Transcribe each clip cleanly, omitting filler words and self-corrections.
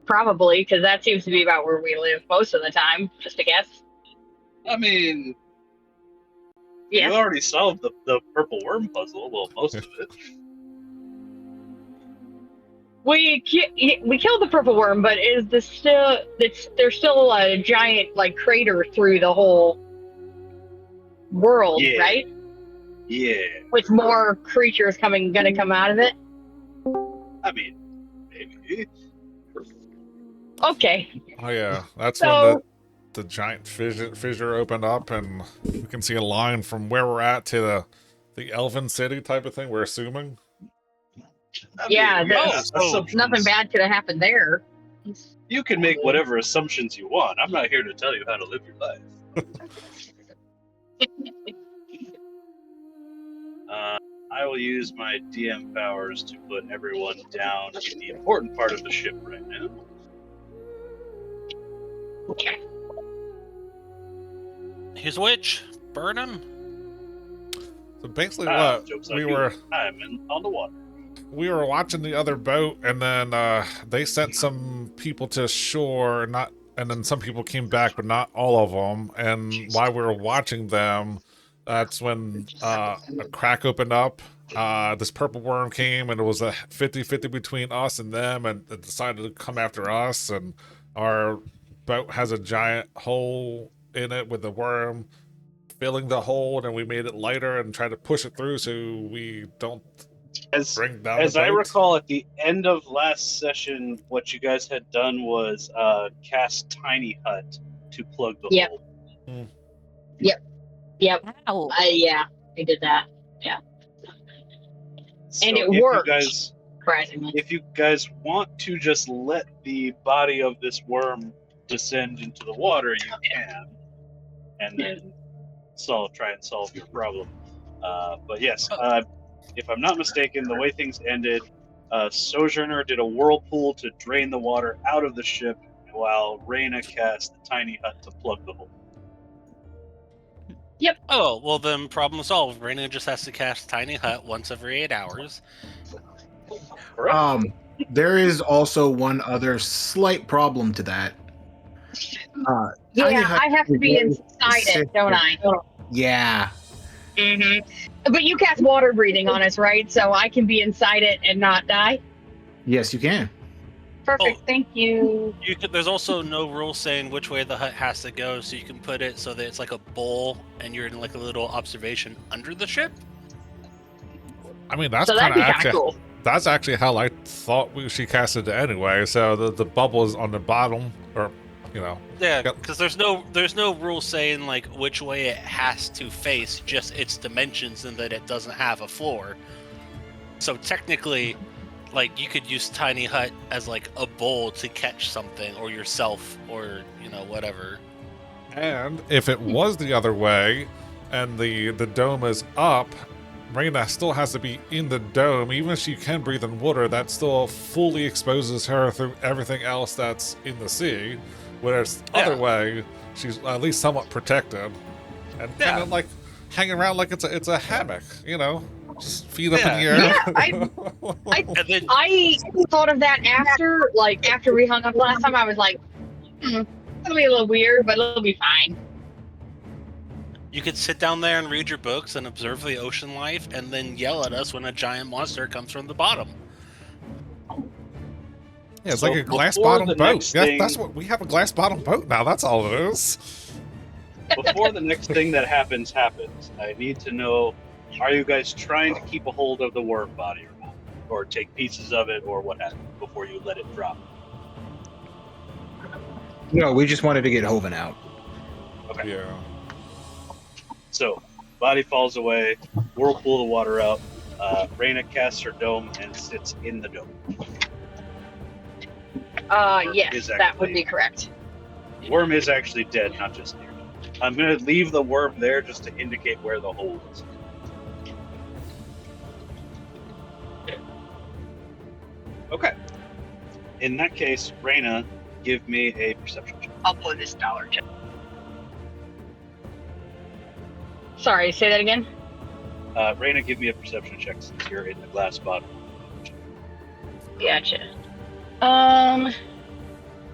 Probably, because that seems to be about where we live most of the time. Just a guess. I mean, Yeah. you already solved the purple worm puzzle. Well, most of it. We killed the purple worm, but is the still there's still a giant like crater through the whole world, Yeah. right? Yeah. With more creatures gonna come out of it. I mean, maybe. Okay. Oh yeah, that's when So the giant fissure opened up, and we can see a line from where we're at to the Elven City type of thing. We're assuming. yeah, assumptions. nothing bad could have happened there. You can make whatever assumptions you want. I'm not here to tell you how to live your life. I will use my DM powers to put everyone down in the important part of the ship right now. Okay. Here's a witch. Burn him. So basically, Jokes what on you. I'm on the water. we were watching the other boat, and then they sent some people to shore, and then some people came back, but not all of them. And while we were watching them, that's when a crack opened up. This purple worm came, and it was a 50-50 between us and them, and it decided to come after us. And our boat has a giant hole in it with the worm filling the hole, and we made it lighter and tried to push it through so we don't bring down As the I boat. recall, at the end of last session, what you guys had done was cast Tiny Hut to plug the hole. Yep. Ow. Yeah, I did that. Yeah. So And it if worked. You guys, Surprisingly. if you guys want to just let the body of this descend into the water, you can, and then try and solve your problem. But yes, if I'm not mistaken, the way things ended, Sojourner did a whirlpool to drain the water out of the ship, while Reyna cast the Tiny Hut to plug the hole. Oh, well then problem solved. Raina just has to cast Tiny Hut once every 8 hours. There is also one other slight problem to that. Tiny Hut I have to be is inside it, don't I? Yeah. But you cast water breathing on us, right? So I can be inside it and not die? Yes, you can. Perfect, thank you. There's also no rule saying which way the hut has to go, so you can put it so that it's like a bowl and you're in like a little observation under the ship. I mean, that's So that'd kind of be kind of cool. That's actually how I thought she casted it anyway. So the bubble is on the bottom, or Yeah, because there's no rule saying like which way it has to face, just its dimensions and that it doesn't have a floor. So technically, like you could use Tiny Hut as like a bowl to catch something, or yourself, or whatever. And if it was the other way, and the dome is up, Reyna still has to be in the dome. Even if she can breathe in water, that still fully exposes her through everything else that's in the sea. Whereas the other way, she's at least somewhat protected, and kind of like hanging around like it's a hammock, just feet up in the air. Yeah, I thought of that after we hung up last time. I was like, it'll be a little weird, but it'll be fine. You could sit down there and read your books and observe the ocean life, and then yell at us when a giant monster comes from the bottom. Yeah, it's like a glass bottom boat. That's what we have, a glass bottom boat now. That's all it is. Before the next thing that happens, I need to know: are you guys trying to keep a hold of the worm body or not, or take pieces of it, or what have you, before you let it drop? No, we just wanted to get Hoven out. Okay. Yeah. So, body falls away. Whirlpool the water out. Reyna casts her dome and sits in the dome. Yes, that would be correct. Worm is actually dead, not just near. I'm going to leave the worm there just to indicate where the hole is. Okay. In that case, Reyna, give me a perception check. I'll put this dollar check. Sorry, say that again? Reyna, give me a perception check since you're in the glass bottom. Gotcha.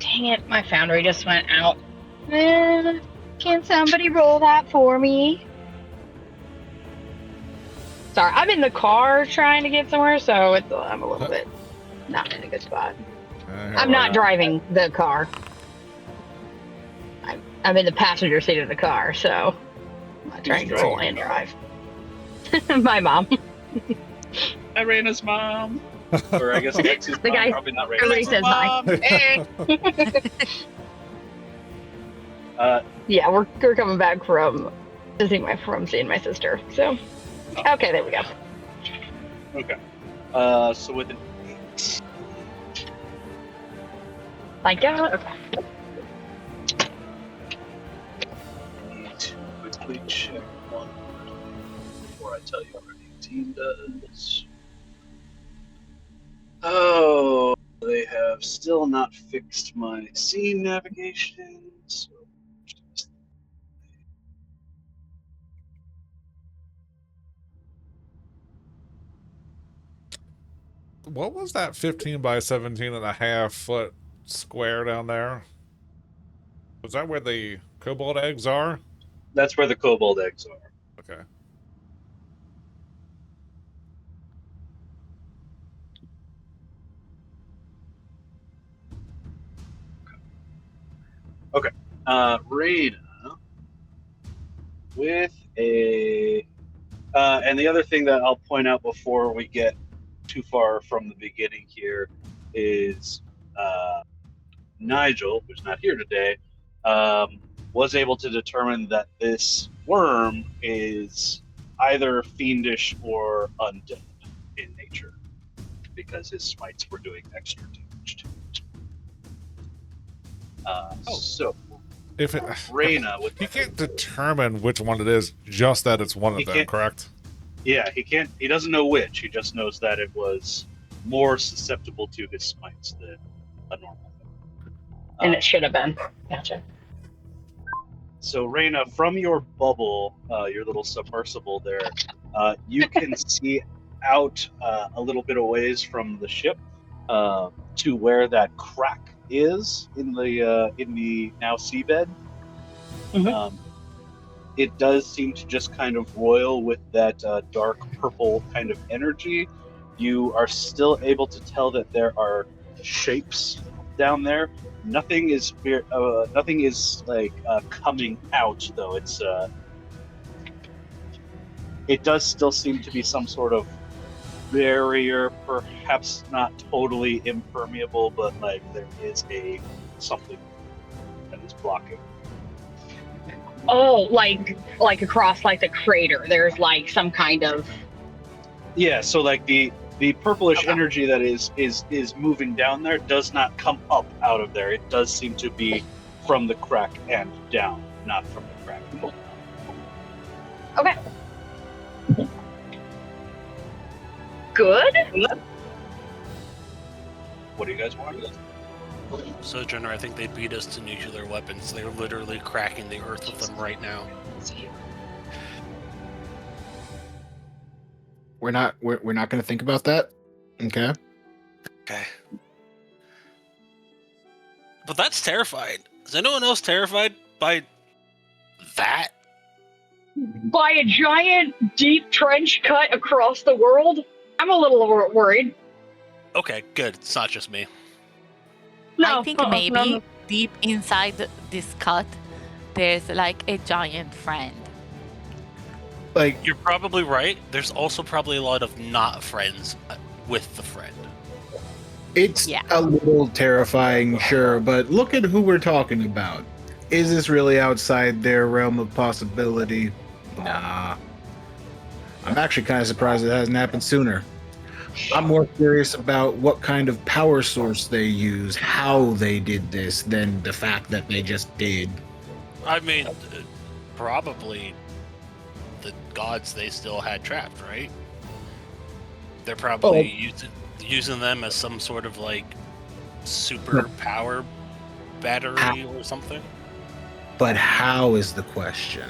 Dang it, my foundry just went out. Can somebody roll that for me? Sorry, I'm in the car trying to get somewhere, so I'm a little bit not in a good spot. I'm not driving the car. I'm in the passenger seat of the car, so I'm not trying to roll and drive. My mom. Raina's mom. Or I guess Lexi's The mom. guy- Probably not Raina's Everybody says hi. Yeah, we're coming back from seeing my sister. So, okay, there we go. Okay. So with an 8. Like, yeah, okay. I need to quickly check one before I tell you what an 18 does. Oh, they have still not fixed my scene navigation. So What was that 15 by 17 and a half foot square down there? Was that where the cobalt eggs are? that's where the kobold eggs are. Okay. Raina with a. And the other thing that I'll point out before we get too far from the beginning here is Nigel, who's not here today, was able to determine that this worm is either fiendish or undead in nature because his smites were doing extra damage to it. So, If it, Raina with he can't determine which one it is, just that it's one of He them, can't- correct? Yeah, he can't. He doesn't know which. He just knows that it was more susceptible to his smites than a normal thing. And it should have been. Gotcha. So, Raina, from your bubble, your little submersible there, you can see out a little bit of ways from the ship to where that crack is in the now seabed. Mhm. It does seem to just kind of roil with that dark purple kind of energy. You are still able to tell that there are shapes down there. Nothing is like coming out though. It does still seem to be some sort of barrier, perhaps not totally impermeable, but like there is something that is blocking. Oh, like across like the crater, there's like some kind of. Yeah, so like the purplish Okay. energy that is moving down there does not come up out of there. It does seem to be from the crack and down, not from the crack. Okay. Good. What do you guys want? Sojourner, I think they beat us to nuclear weapons. They're literally cracking the earth with them right now. We're not going to think about that. Okay. Okay. But that's terrifying. Is anyone else terrified by that? By a giant, deep trench cut across the world, I'm a little worried. Okay, good. It's not just me. No, I think no, maybe no. deep inside this cut, there's like a giant friend. Like, You're probably right. There's also probably a lot of not friends with the friend. it's Yeah. a little terrifying, sure, but look at who we're talking about. Is this really outside their realm of possibility? Nah. I'm actually kind of surprised it hasn't happened sooner. I'm more curious about what kind of power source they use, how they did this, than the fact that they just did. I mean, probably the gods they still had trapped, right? They're probably using them as some sort of like super power battery or something. But how is the question?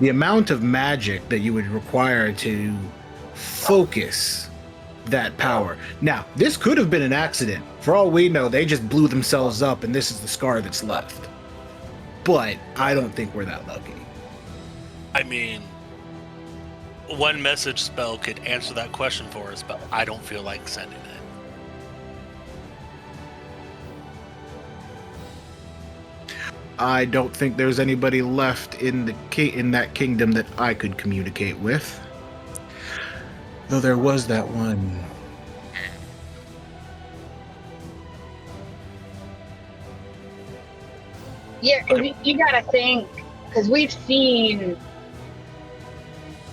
The amount of magic that you would require to focus that power. Now, this could have been an accident. For all we know, they just blew themselves up and this is the scar that's left. But I don't think we're that lucky. I mean, one message spell could answer that question for us, but I don't feel like sending it. I don't think there's anybody left in that kingdom that I could communicate with. Though there was that one. Yeah, you gotta think, because we've seen.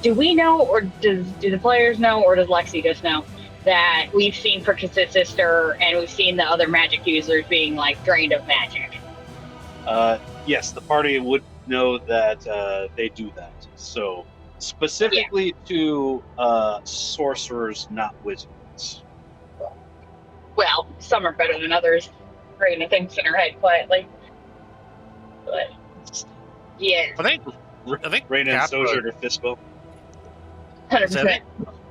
Do we know, or do the players know, or does Lexi just know that we've seen Perkins' sister and we've seen the other magic users being like drained of magic? Yes, the party would know that they do that. So specifically to sorcerers, not wizards. Well, some are better than others. Reina thinks in her head quietly. But yeah, I think Raina and Kappa, Sojourn are fist bump. 100%.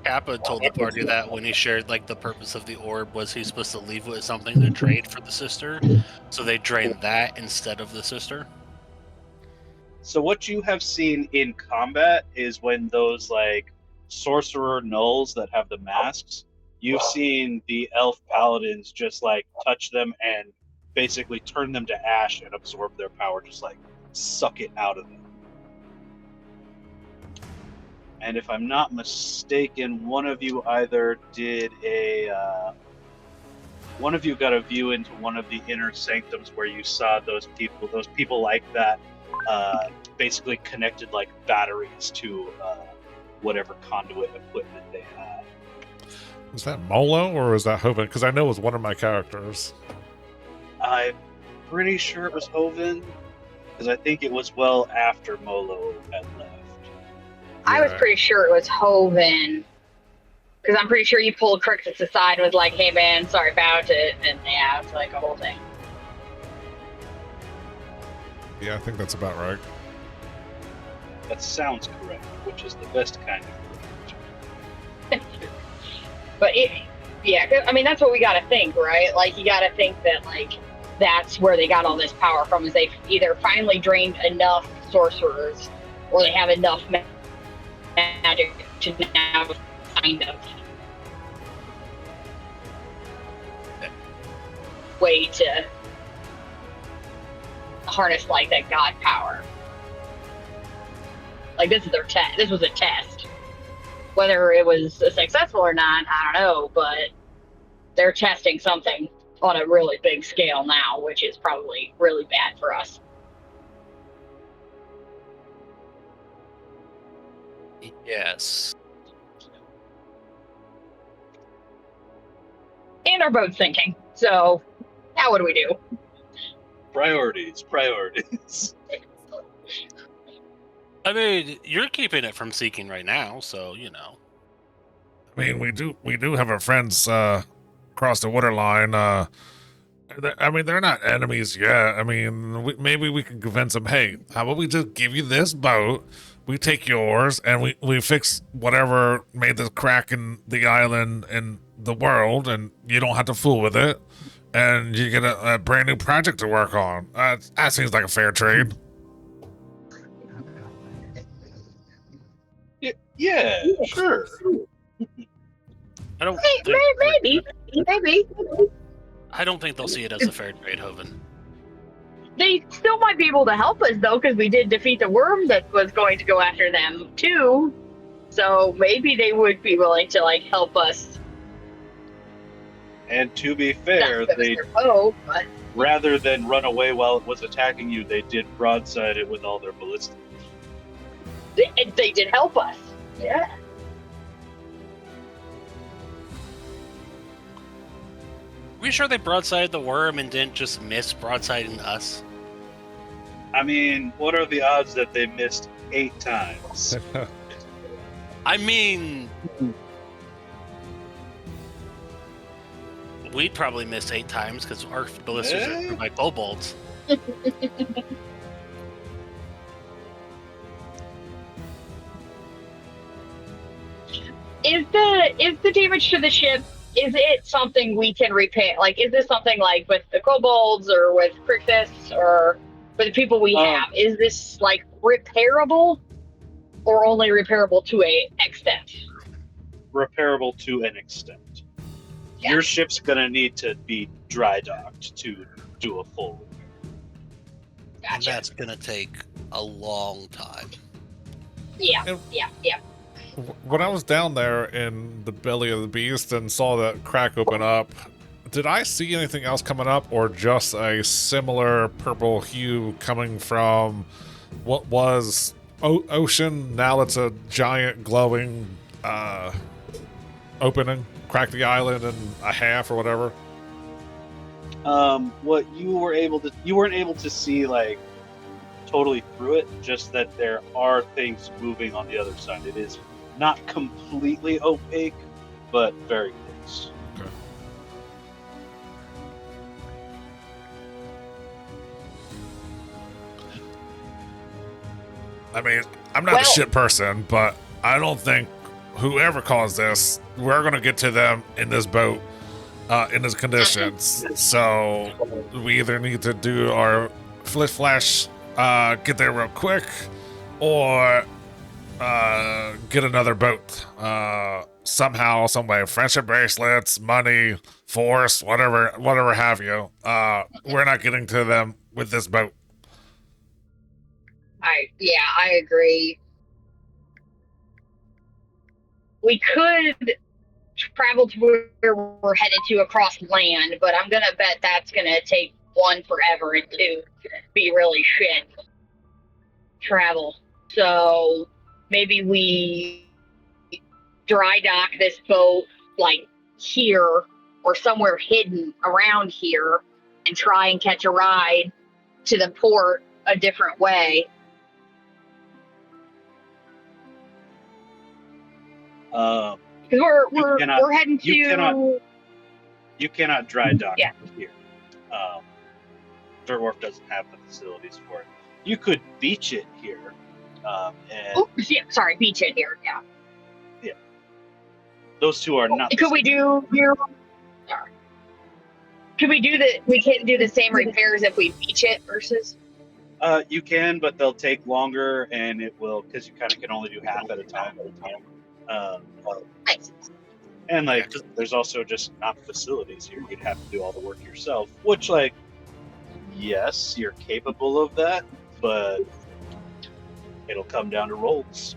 Kappa told the party that when he shared like the purpose of the orb was he's supposed to leave with something to trade for the sister, so they drained that instead of the sister. So what you have seen in combat is when those like sorcerer nulls that have the masks, you've seen the elf paladins just like touch them and basically turn them to ash and absorb their power, just like suck it out of them. And if I'm not mistaken, one of you either did one of you got a view into one of the inner sanctums where you saw those people like that, basically connected like batteries to whatever conduit equipment they had. Was that Molo or was that Hoven? Because I know it was one of my characters. I'm pretty sure it was Hoven, because I think it was well after Molo had left. I was pretty sure it was Hoven. Because I'm pretty sure you pulled Crixus aside and was like, hey man, sorry about it. And yeah, it's like a whole thing. Yeah, I think that's about right. That sounds correct, which is the best kind of correct. But yeah, I mean, that's what we gotta think, right? Like, you gotta think that, like, that's where they got all this power from, is they've either finally drained enough sorcerers, or they have enough magic to now kind of way to harness, like, that god power. Like, this is their test. This was a test. Whether it was successful or not, I don't know, but they're testing something on a really big scale now, which is probably really bad for us. Yes. And our boat's sinking. So, now what do we do? Priorities. I mean, you're keeping it from sinking right now, so you know. I mean, we do have our friends across the waterline. I mean, they're not enemies yet. I mean, maybe we can convince them. Hey, how about we just give you this boat? We take yours, and we fix whatever made the crack in the island and the world, and you don't have to fool with it, and you get a brand new project to work on. That seems like a fair trade. Yeah, sure. I don't. Maybe. I don't think they'll see it as a fair trade, Hoven. They still might be able to help us, though, because we did defeat the worm that was going to go after them, too. So maybe they would be willing to, like, help us. And to be fair, rather than run away while it was attacking you, they did broadside it with all their ballistas. They did help us. Yeah. Are we sure they broadsided the worm and didn't just miss broadsiding us? I mean, what are the odds that they missed 8 times? I mean, we'd probably miss 8 times because our ballistas are like kobolds. is the damage to the ship? Is it something we can repair? Like, is this something like with the kobolds or with Crixus or with the people we have? Is this like repairable or only repairable to a extent? Repairable to an extent. Yeah. Your ship's gonna need to be dry docked to do a full. And Gotcha. that's gonna take a long time. Yeah. When I was down there in the belly of the beast and saw that crack open up, did I see anything else coming up, or just a similar purple hue coming from what was ocean? Now it's a giant glowing opening, crack the island in a half or whatever. What you weren't able to see like totally through it, just that there are things moving on the other side. It is not completely opaque, but very close. Okay. I mean, I'm not a ship person, but I don't think whoever caused this, we're gonna get to them in this boat, in these conditions. So we either need to do our flash, get there real quick, or get another boat. Somehow, some way, friendship bracelets, money, force, whatever have you. We're not getting to them with this boat. I agree. We could travel to where we're headed to across land, but I'm gonna bet that's gonna take one forever and two be really shit travel. So maybe we dry dock this boat like here or somewhere hidden around here and try and catch a ride to the port a different way. Because we're heading to. You cannot dry dock Yeah. here. Dirt Wharf doesn't have the facilities for it. You could beach it here, and Oops, yeah, sorry, beach it here. Yeah. those two are not. Could we do here? Sorry. Could we do the? We can't do the same repairs if we beach it versus. You can, but they'll take longer, and it will because you kind of can only do half at a time. Nice. And like, there's also just not facilities here. You'd have to do all the work yourself, which, like, yes, you're capable of that, but it'll come down to rolls.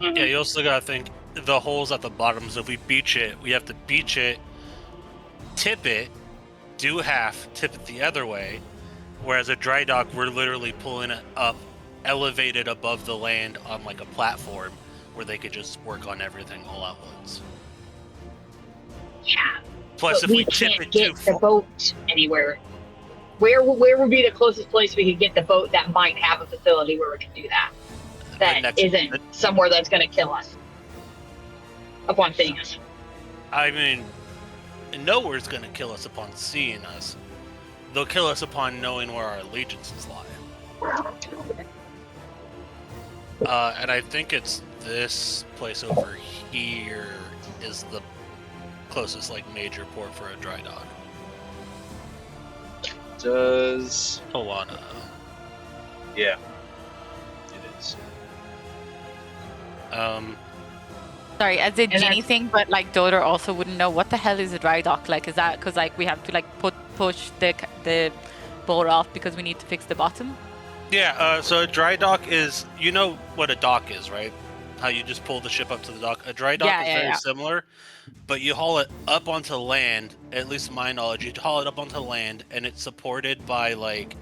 Yeah, you also gotta think the holes at the bottom. So if we beach it, we have to beach it, tip it, do half, tip it the other way. Whereas a dry dock, we're literally pulling it up, elevated above the land on like a platform where they could just work on everything all at once. Yeah. Plus, But if we tip can't it get too the far, boat anywhere. Where would be the closest place we could get the boat that might have a facility where we could do that? That isn't somewhere that's going to kill us upon seeing us. I mean, nowhere's gonna kill us upon seeing us. They'll kill us upon knowing where our allegiances lie. And I think it's this place over here is the closest like major port for a dry dock. Does Tawana. yeah, it is. Sorry, as did anything, but like Dodor also wouldn't know what the hell is a dry dock. Like, is that because like we have to like push the boat off because we need to fix the bottom? Yeah. So a dry dock is, you know what a dock is, right? How you just pull the ship up to the dock. A dry dock is very similar, but you haul it up onto land. At least to my knowledge, you haul it up onto land, and it's supported by like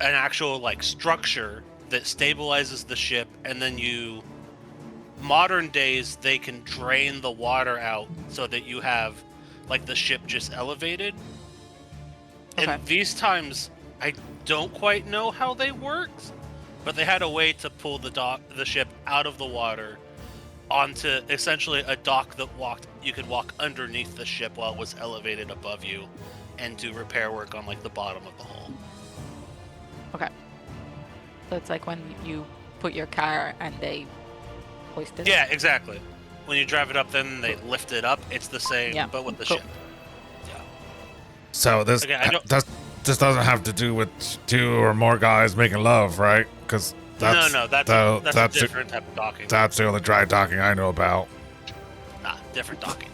an actual like structure that stabilizes the ship, and then you. Modern days, they can drain the water out so that you have like the ship just elevated. Okay. And these times, I don't quite know how they worked, but they had a way to pull the ship out of the water onto essentially a dock that you could walk underneath the ship while it was elevated above you and do repair work on like the bottom of the hull. Okay. So it's like when you put your car and they hoisted. Yeah, exactly. When you drive it up, then they lift it up. It's the same, Yeah. but with the Cool. ship. So this Okay, I don't- this doesn't have to do with 2 or more guys making love, right? Because No, that's a different type of docking. That's the only dry docking I know about. Nah, different docking.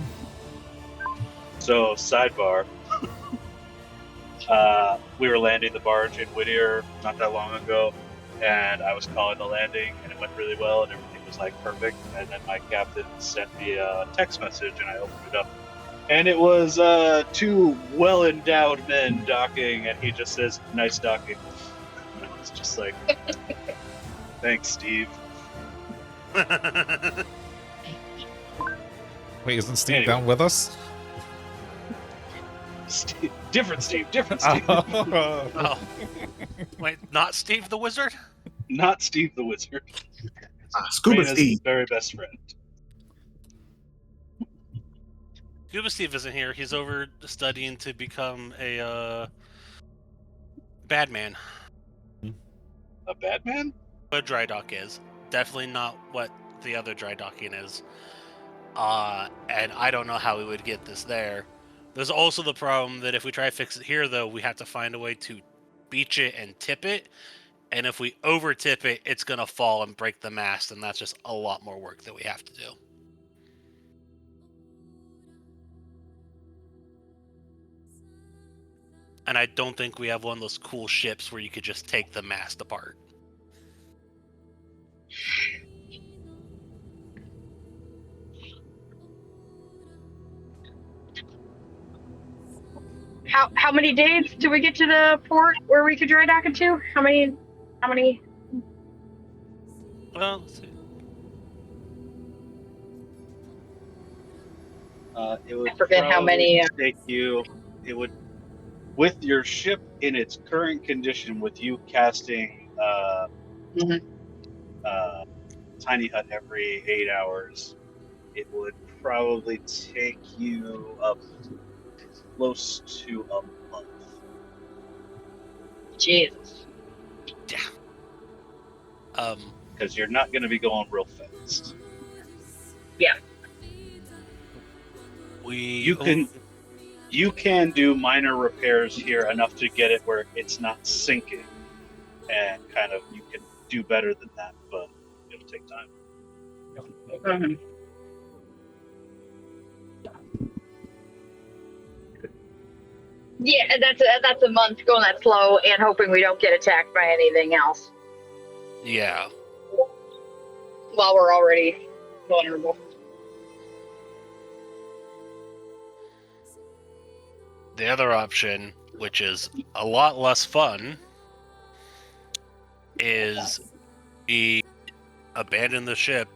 So, sidebar. We were landing the barge in Whittier not that long ago, and I was calling the landing, and it went really well, and everything was like perfect. And then my captain sent me a text message, and I opened it up, and it was 2 well-endowed men docking, and he just says, "Nice docking." And I was just like, "Thanks, Steve." Wait, isn't Steve Anyway. down with us? Steve, different Steve. Oh. Wait, not Steve the Wizard? Not Steve the Wizard. Scuba Raina's Steve. very best friend. Scuba Steve isn't here. He's over studying to become a bad man. A bad man? What a dry dock is. Definitely not what the other dry docking is. And I don't know how we would get this there. There's also the problem that if we try to fix it here, though, we have to find a way to beach it and tip it. And if we over tip it, it's going to fall and break the mast, and that's just a lot more work that we have to do. And I don't think we have one of those cool ships where you could just take the mast apart. How many days do we get to the port where we could dry dock it to? How many? Well, let's see. It would I forget how many, probably take you. It would, with your ship in its current condition, with you casting tiny hut every 8 hours, it would probably take you up close to a month. Jesus. Because you're not going to be going real fast. Yeah. You can do minor repairs here enough to get it where it's not sinking, and kind of you can do better than that, but it'll take time. Mhm. Yeah, that's a month going that slow and hoping we don't get attacked by anything else Yeah. while we're already vulnerable. The other option, which is a lot less fun, is we abandon the ship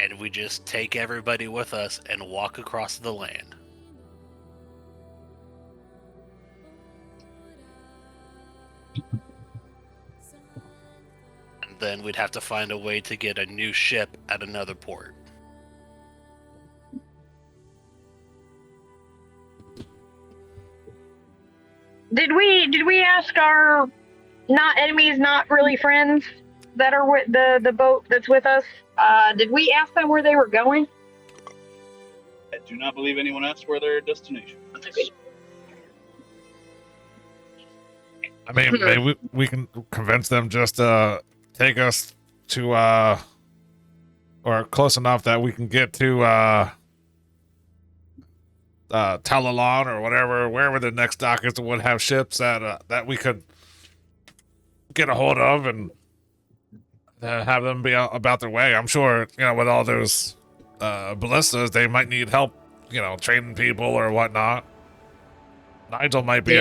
and we just take everybody with us and walk across the land. And then we'd have to find a way to get a new ship at another port. Did we ask our not enemies, not really friends that are with the boat that's with us? Did we ask them where they were going? I do not believe anyone asked where their destination is. I mean, maybe we can convince them just take us to or close enough that we can get to Talalon or whatever, wherever the next dock is that would have ships that we could get a hold of and have them be about their way. I'm sure, with all those ballistas, they might need help, training people or whatnot. Nigel might be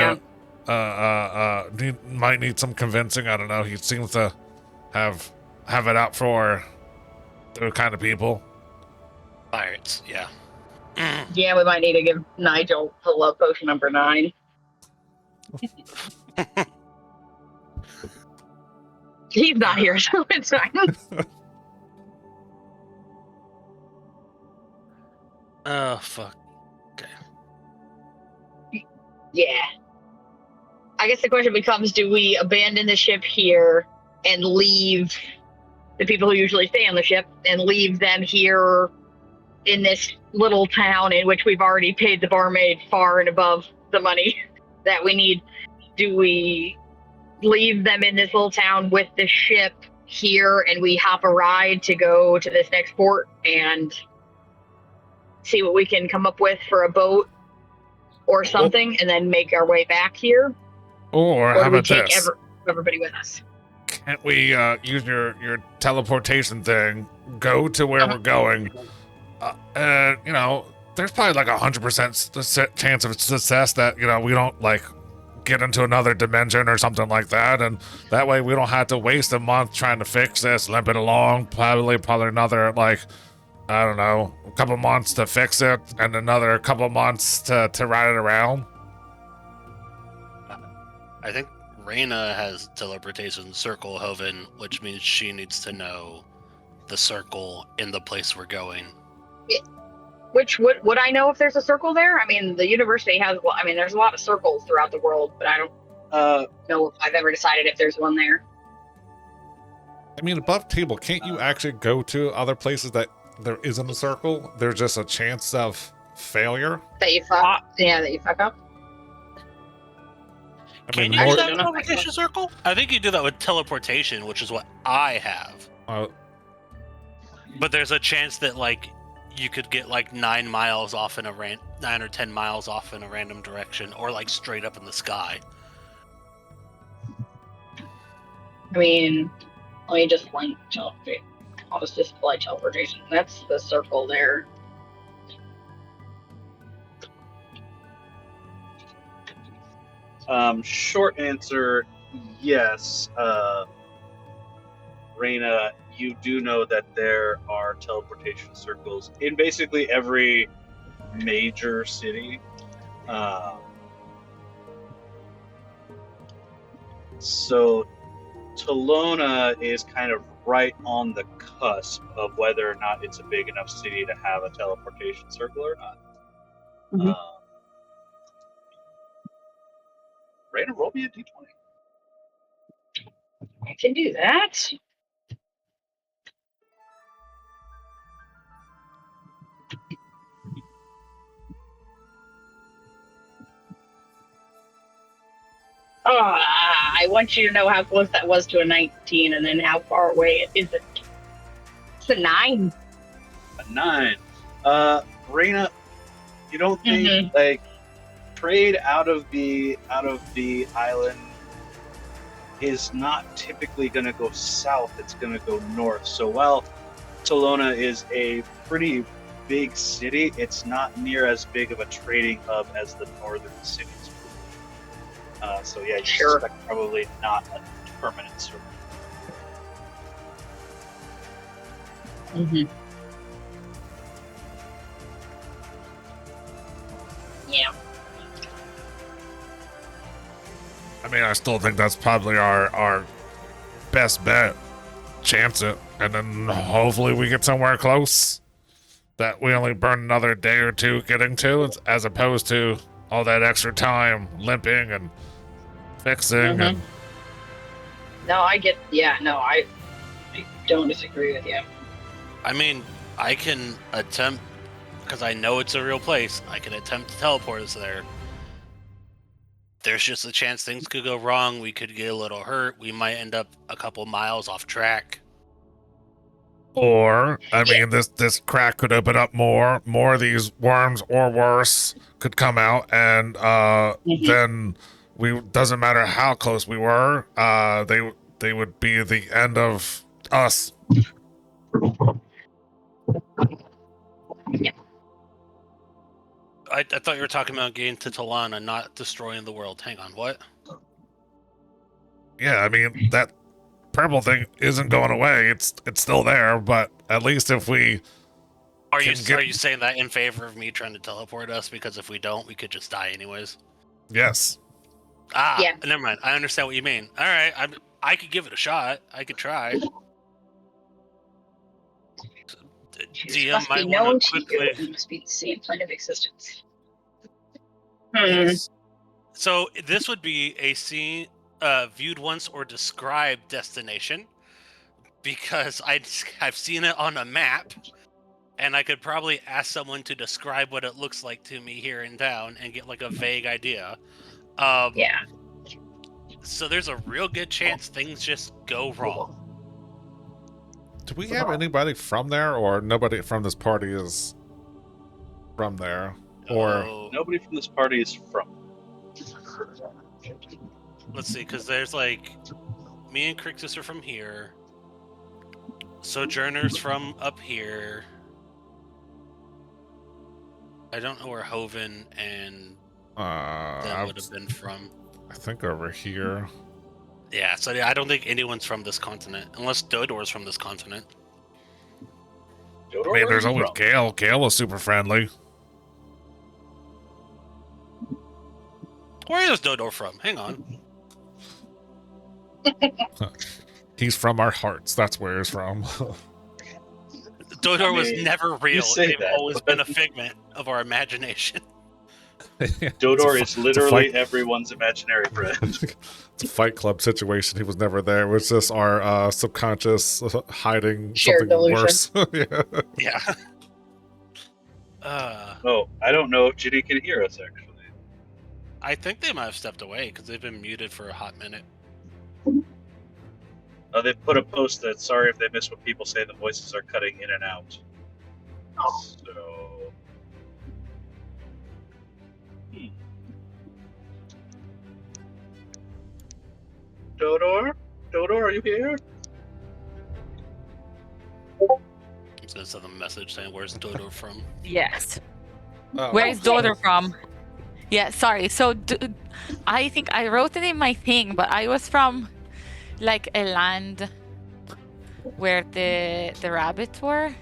might need some convincing. I don't know. He seems to have it out for those kind of people. Pirates, yeah. Yeah, we might need to give Nigel the love potion number 9. He's not here, so it's fine. Oh, fuck. Yeah. I guess the question becomes, do we abandon the ship here and leave the people who usually stay on the ship and leave them here in this little town in which we've already paid the barmaid far and above the money that we need? Do we leave them in this little town with the ship here and we hop a ride to go to this next port and see what we can come up with for a boat or something, and then make our way back here? Or Or how do we about take this? everybody with us? Can't we use your teleportation thing, go to where we're going, and, you know, there's probably like 100% chance of success that, you know, we don't, like, get into another dimension or something like that, and that way we don't have to waste a month trying to fix this, limp it along, probably another, like, I don't know, a couple months to fix it, and another couple months to ride it around. I think Reyna has teleportation circle Hoven, which means she needs to know the circle in the place we're going. Which would I know if there's a circle there? I mean, the university has. Well, I mean, there's a lot of circles throughout the world, but I don't know if I've ever decided if there's one there. I mean, above table, can't you actually go to other places that there isn't a circle? There's just a chance of failure. That you fuck. Yeah, that you fuck up. Can you do that with teleportation circle? I think you do that with teleportation, which is what I have. But there's a chance that, like, you could get like 9 miles off in a 9 or 10 miles off in a random direction, or like straight up in the sky. I mean, let me just link teleportation. I'll just display teleportation. That's the circle there. Short answer, yes. Reyna, you do know that there are teleportation circles in basically every major city. So Tolona is kind of right on the cusp of whether or not it's a big enough city to have a teleportation circle or not. Mm-hmm. Reyna, roll me a d20. I can do that. I want you to know how close that was to a 19 and then how far away it is. It's a 9. A 9. Reyna, you don't think like trade out of the island is not typically going to go south, it's going to go north. So while Tolona is a pretty big city, it's not near as big of a trading hub as the northern cities. So yeah, you suspect probably not a permanent circle. Mm-hmm. Yeah. I mean, I still think that's probably our best bet. Chance it, and then hopefully we get somewhere close that we only burn another day or two getting to, as opposed to all that extra time limping and fixing. And No, I get. Yeah, no, I don't disagree with you. I mean, I can attempt, because I know it's a real place, I can attempt to teleport us there. There's just a chance things could go wrong. We could get a little hurt. We might end up a couple miles off track. Or, I mean, this crack could open up more of these worms, or worse, could come out, and then doesn't matter how close we were, they would be the end of us. Yeah. I thought you were talking about getting to Talana, not destroying the world. Hang on, what? Yeah, I mean, that purple thing isn't going away. It's still there, but at least if we... Are you saying that in favor of me trying to teleport us? Because if we don't, we could just die anyways. Yes. Yeah. Never mind. I understand what you mean. All right, I could give it a shot. I could try. It must be known to you. It must be the same plane of existence. Yes. So this would be a scene viewed once or described destination, because I've seen it on a map, and I could probably ask someone to describe what it looks like to me here in town and get like a vague idea. Yeah. So there's a real good chance things just go wrong. Do we have anybody from there, or nobody from this party is from there? Or Oh, Nobody from this party is from. let's see, because there's like me and Crixus are from here. Sojourners from up here. I don't know where Hoven and them would have been from. I think over here. Yeah, so I don't think anyone's from this continent, unless Dodor's from this continent. Dodor, I mean, where there's are you always from? Gale. Gale is super friendly. Where is Dodor from? Hang on. He's from our hearts. That's where he's from. Dodor was mean, never real. say They've that, always but- been a figment of our imagination. Dodor is it's a literally fight. everyone's imaginary friend. It's a Fight Club situation. He was never there. It was just our subconscious hiding Shared something delusion. worse. Yeah. Yeah. Oh, I don't know if Ginny can hear us, actually. I think they might have stepped away because they've been muted for a hot minute. They put a post that, sorry if they miss what people say, the voices are cutting in and out. So... Dodor? Dodor, are you here? I'm just gonna send them a message saying, "Where's Dodor from?" Yes. Oh, Where is daughter from? Yeah, sorry. So I think I wrote it in my thing, but I was from like a land where the rabbits were.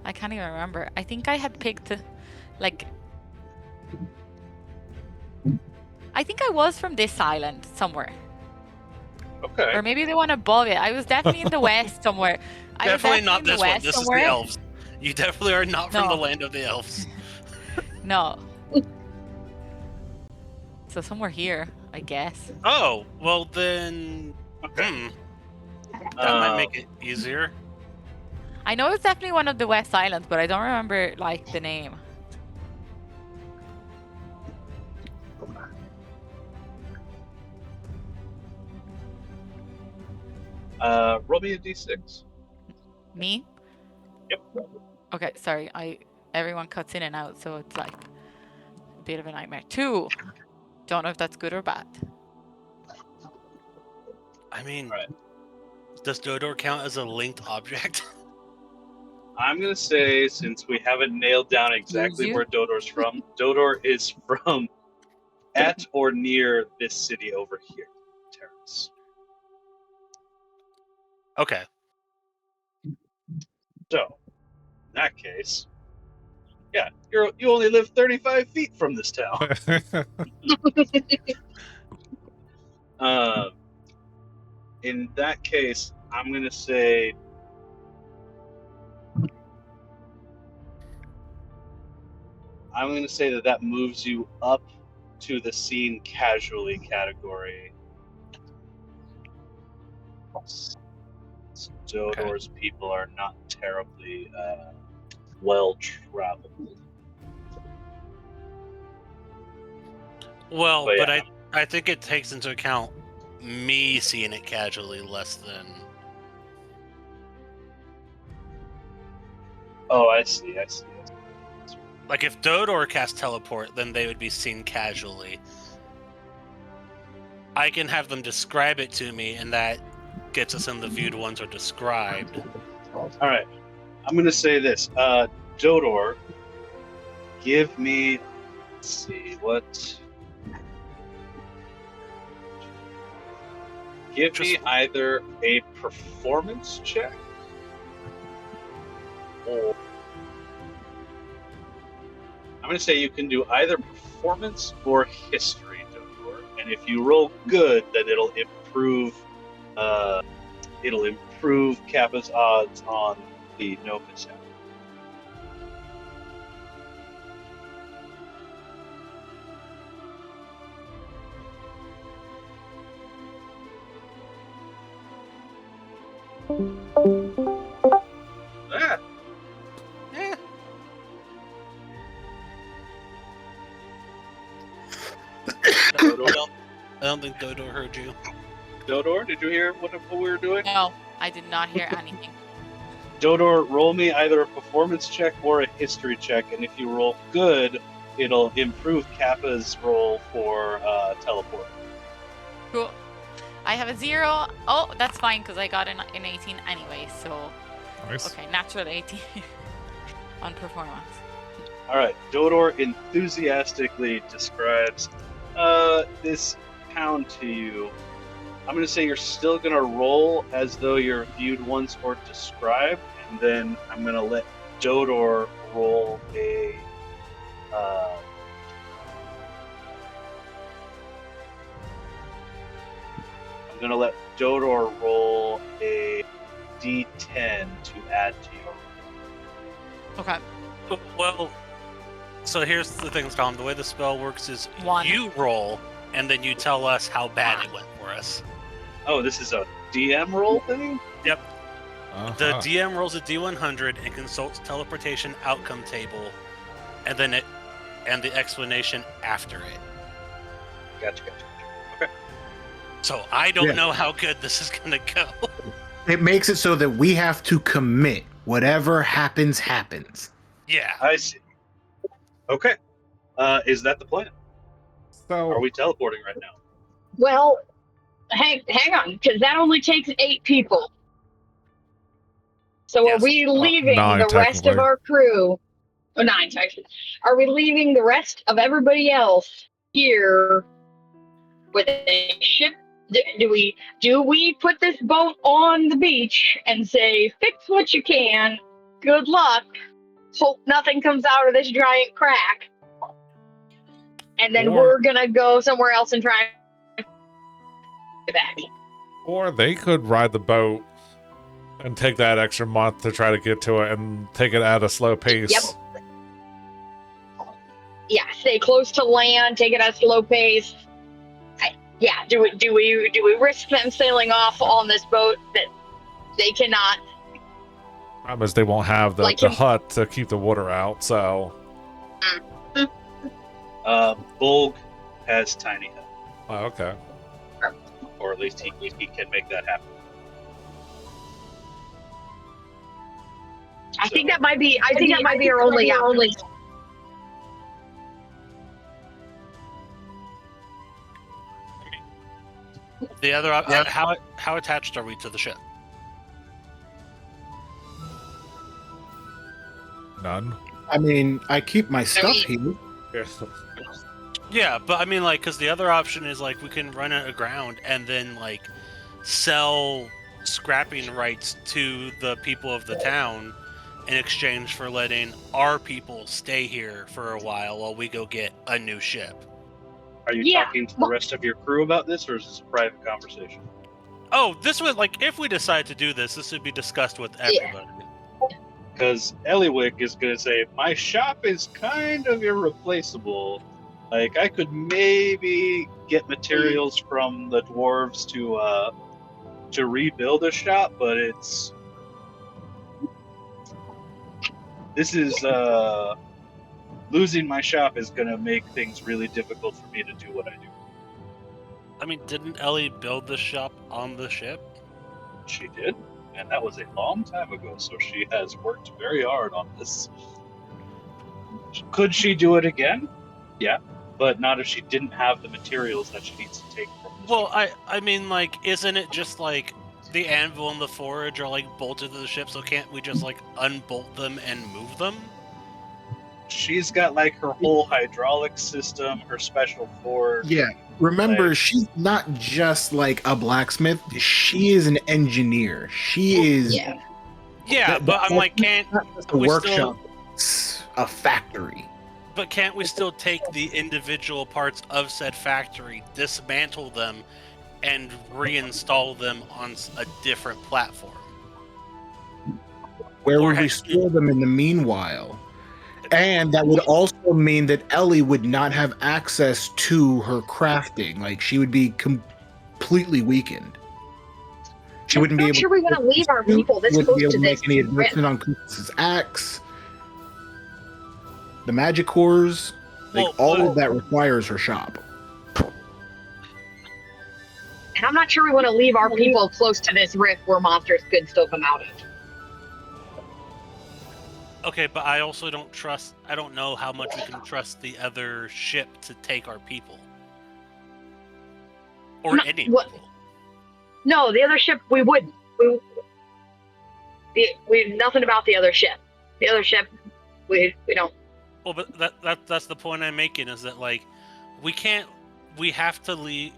I can't even remember. I think I had picked like I think I was from this island somewhere. Okay. Or maybe the one above it. I was definitely in the west somewhere. I was Definitely not in the this one. west This is somewhere. the elves. You definitely are not from No. the land of the elves. No. So somewhere here, I guess. Oh, well then. Okay. That might make it easier. I know it's definitely one of the West Islands, but I don't remember like the name. Roll me a d6. Me? Yep. Okay, sorry. Everyone cuts in and out, so it's like a bit of a nightmare. 2. Don't know if that's good or bad. I mean, Right. does Dodor count as a linked object? I'm gonna say, since we haven't nailed down exactly you? where Dodor's from, Dodor is from at or near this city over here, Terrace. Okay. So, in that case, yeah, you only live 35 feet from this town. In that case, I'm gonna say that moves you up to the seen casually category. Dodor's people are not terribly well traveled. Well, But but yeah. I think it takes into account me seeing it casually less than. Oh, I see. Like if Dodor cast teleport, then they would be seen casually. I can have them describe it to me, and that gets us in the viewed ones or described. All right, I'm gonna say this. Dodor, give me. Let's see what. Give me either a performance check or. I'm going to say you can do either performance or history, Dodor. And if you roll good, then it'll improve. It'll improve Kappa's odds on the no mishap. Ah, Eh, Dodor, I don't think Dodo heard you. Dodor, did you hear what we were doing? No, I did not hear anything. Dodor, roll me either a performance check or a history check, and if you roll good, it'll improve Kappa's roll for teleport. Cool. I have a 0. Oh, that's fine because I got an 18 anyway. So, Nice. okay, natural 18 on performance. All right, Dodor enthusiastically describes this town to you. I'm going to say you're still going to roll as though you're viewed once or described, and then I'm going to let Dodor roll a. I'm going to let Dodor roll a D10 to add to your. Okay. Well, so here's the thing, Tom. The way the spell works is 1. you roll, and then you tell us how bad it went for us. Oh, this is a DM roll thing? Yep. The Uh-huh. DM rolls a D100 and consults teleportation outcome table, and then and the explanation after it. Gotcha. So I don't Yeah. know how good this is gonna go. It makes it so that we have to commit. Whatever happens, happens. Yeah. I see. Okay. Is that the plan? So Are we teleporting right now? Well, hang on, because that only takes 8 people. So Yes. are we leaving 9 the rest of technically. our crew? Oh, 9 actually. Are we leaving the rest of everybody else here with a ship? Do we put this boat on the beach and say, fix what you can, good luck, hope nothing comes out of this giant crack, and then Or- we're gonna go somewhere else and try and get back? Or they could ride the boat and take that extra month to try to get to it and take it at a slow pace. Yep. Yeah, stay close to land, take it at a slow pace. Do we risk them sailing off on this boat that they cannot? Problem is they won't have the, Like the him- hut to keep the water out, so Bolg has tiny head, okay. or at least he can make that happen. I think that might be. I think that might be our only option. The other how attached are we to the ship? None. I mean, I keep my stuff here. Yeah, but I mean, like, because the other option is like we can run it aground and then like sell scrapping rights to the people of the town in exchange for letting our people stay here for a while we go get a new ship. Are you Yeah, talking to the rest of your crew about this, or is this a private conversation? Oh, this would like if we decide to do this, this would be discussed with everybody. Because Eliwick is going to say, my shop is kind of irreplaceable. Like, I could maybe get materials from the dwarves to rebuild a shop, but losing my shop is going to make things really difficult for me to do what I do. I mean, didn't Ellie build the shop on the ship? She did, and that was a long time ago, so she has worked very hard on this. Could she do it again? Yeah, but not if she didn't have the materials that she needs to take from the Well, ship. I mean, like, isn't it just like the anvil and the forge are like bolted to the ship? So can't we just like unbolt them and move them? She's got like her whole hydraulic system, her special forge. Yeah. Remember, Like- she's not just like a blacksmith. She is an engineer. She is Yeah. Yeah, but I'm like, can't not just a we workshop. It's a factory. but can't we still take the individual parts of said factory, dismantle them, and reinstall them on a different platform? Where Or would we has- store them in the meanwhile? And that would also mean that Ellie would not have access to her crafting. Like, she would be completely weakened. She wouldn't be I'm able. not sure we want to leave our people this wouldn't close be able to to this. make any advancement on Kukus's axe. The magic cores, like Well, all of that requires her shop. And I'm not sure we want to leave our people close to this rift where monsters could still come out of. Okay, but I also don't trust. I don't know how much we can trust the other ship to take our people, or any people. No, the other ship we wouldn't. We nothing about the other ship. The other ship, we don't. Well, but that's the point I'm making is that like we can't. We have to leave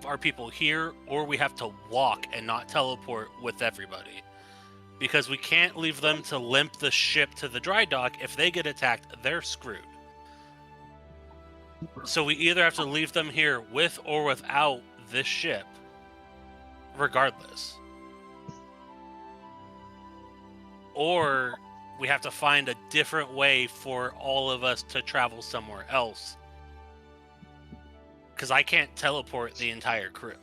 our people here, or we have to walk and not teleport with everybody. Because we can't leave them to limp the ship to the dry dock. If they get attacked, they're screwed. So we either have to leave them here with or without this ship, regardless. Or we have to find a different way for all of us to travel somewhere else. Because I can't teleport the entire crew.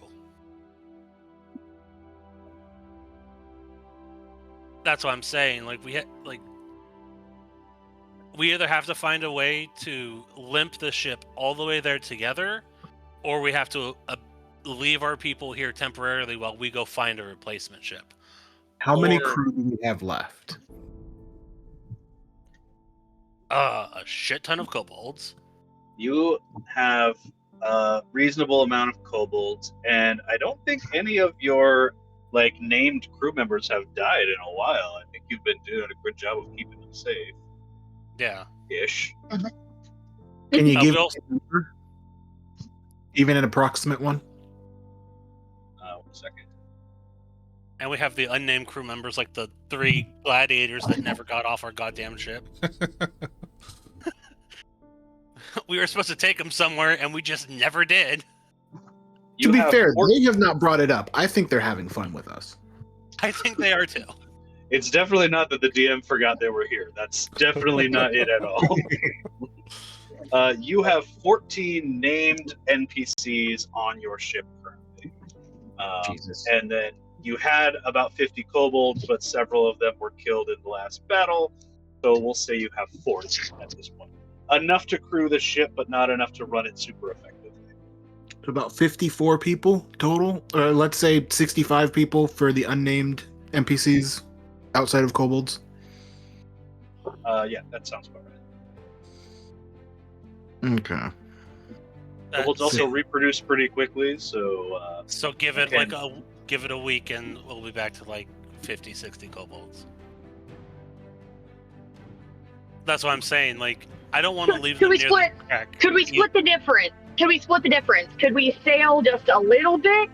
That's what I'm saying. Like we either have to find a way to limp the ship all the way there together, or we have to leave our people here temporarily while we go find a replacement ship. How many crew do we have left? A shit ton of kobolds. You have a reasonable amount of kobolds, and I don't think any of your like named crew members have died in a while. I think you've been doing a good job of keeping them safe. Yeah. Ish. Can you give also, even an approximate one? 1 second. and we have the unnamed crew members, like the 3 gladiators that never got off our goddamn ship. We were supposed to take them somewhere, and we just never did. To be fair, they have not brought it up. I think they're having fun with us. I think they are too. It's definitely not that the DM forgot they were here. That's definitely not it at all. You have 14 named NPCs on your ship currently. Jesus. And then you had about 50 kobolds, but several of them were killed in the last battle. So we'll say you have 40 at this point. Enough to crew the ship, but not enough to run it super effectively. So about 54 people total, or let's say 65 people for the unnamed NPCs outside of kobolds. Yeah, that sounds about right. Okay. Kobolds also reproduce pretty quickly, so So give it give it a week, and we'll be back to like 50, 60 kobolds. That's what I'm saying. Like, I don't want to leave them near the track. Could we split the difference? Could we split the difference? Could we sail just a little bit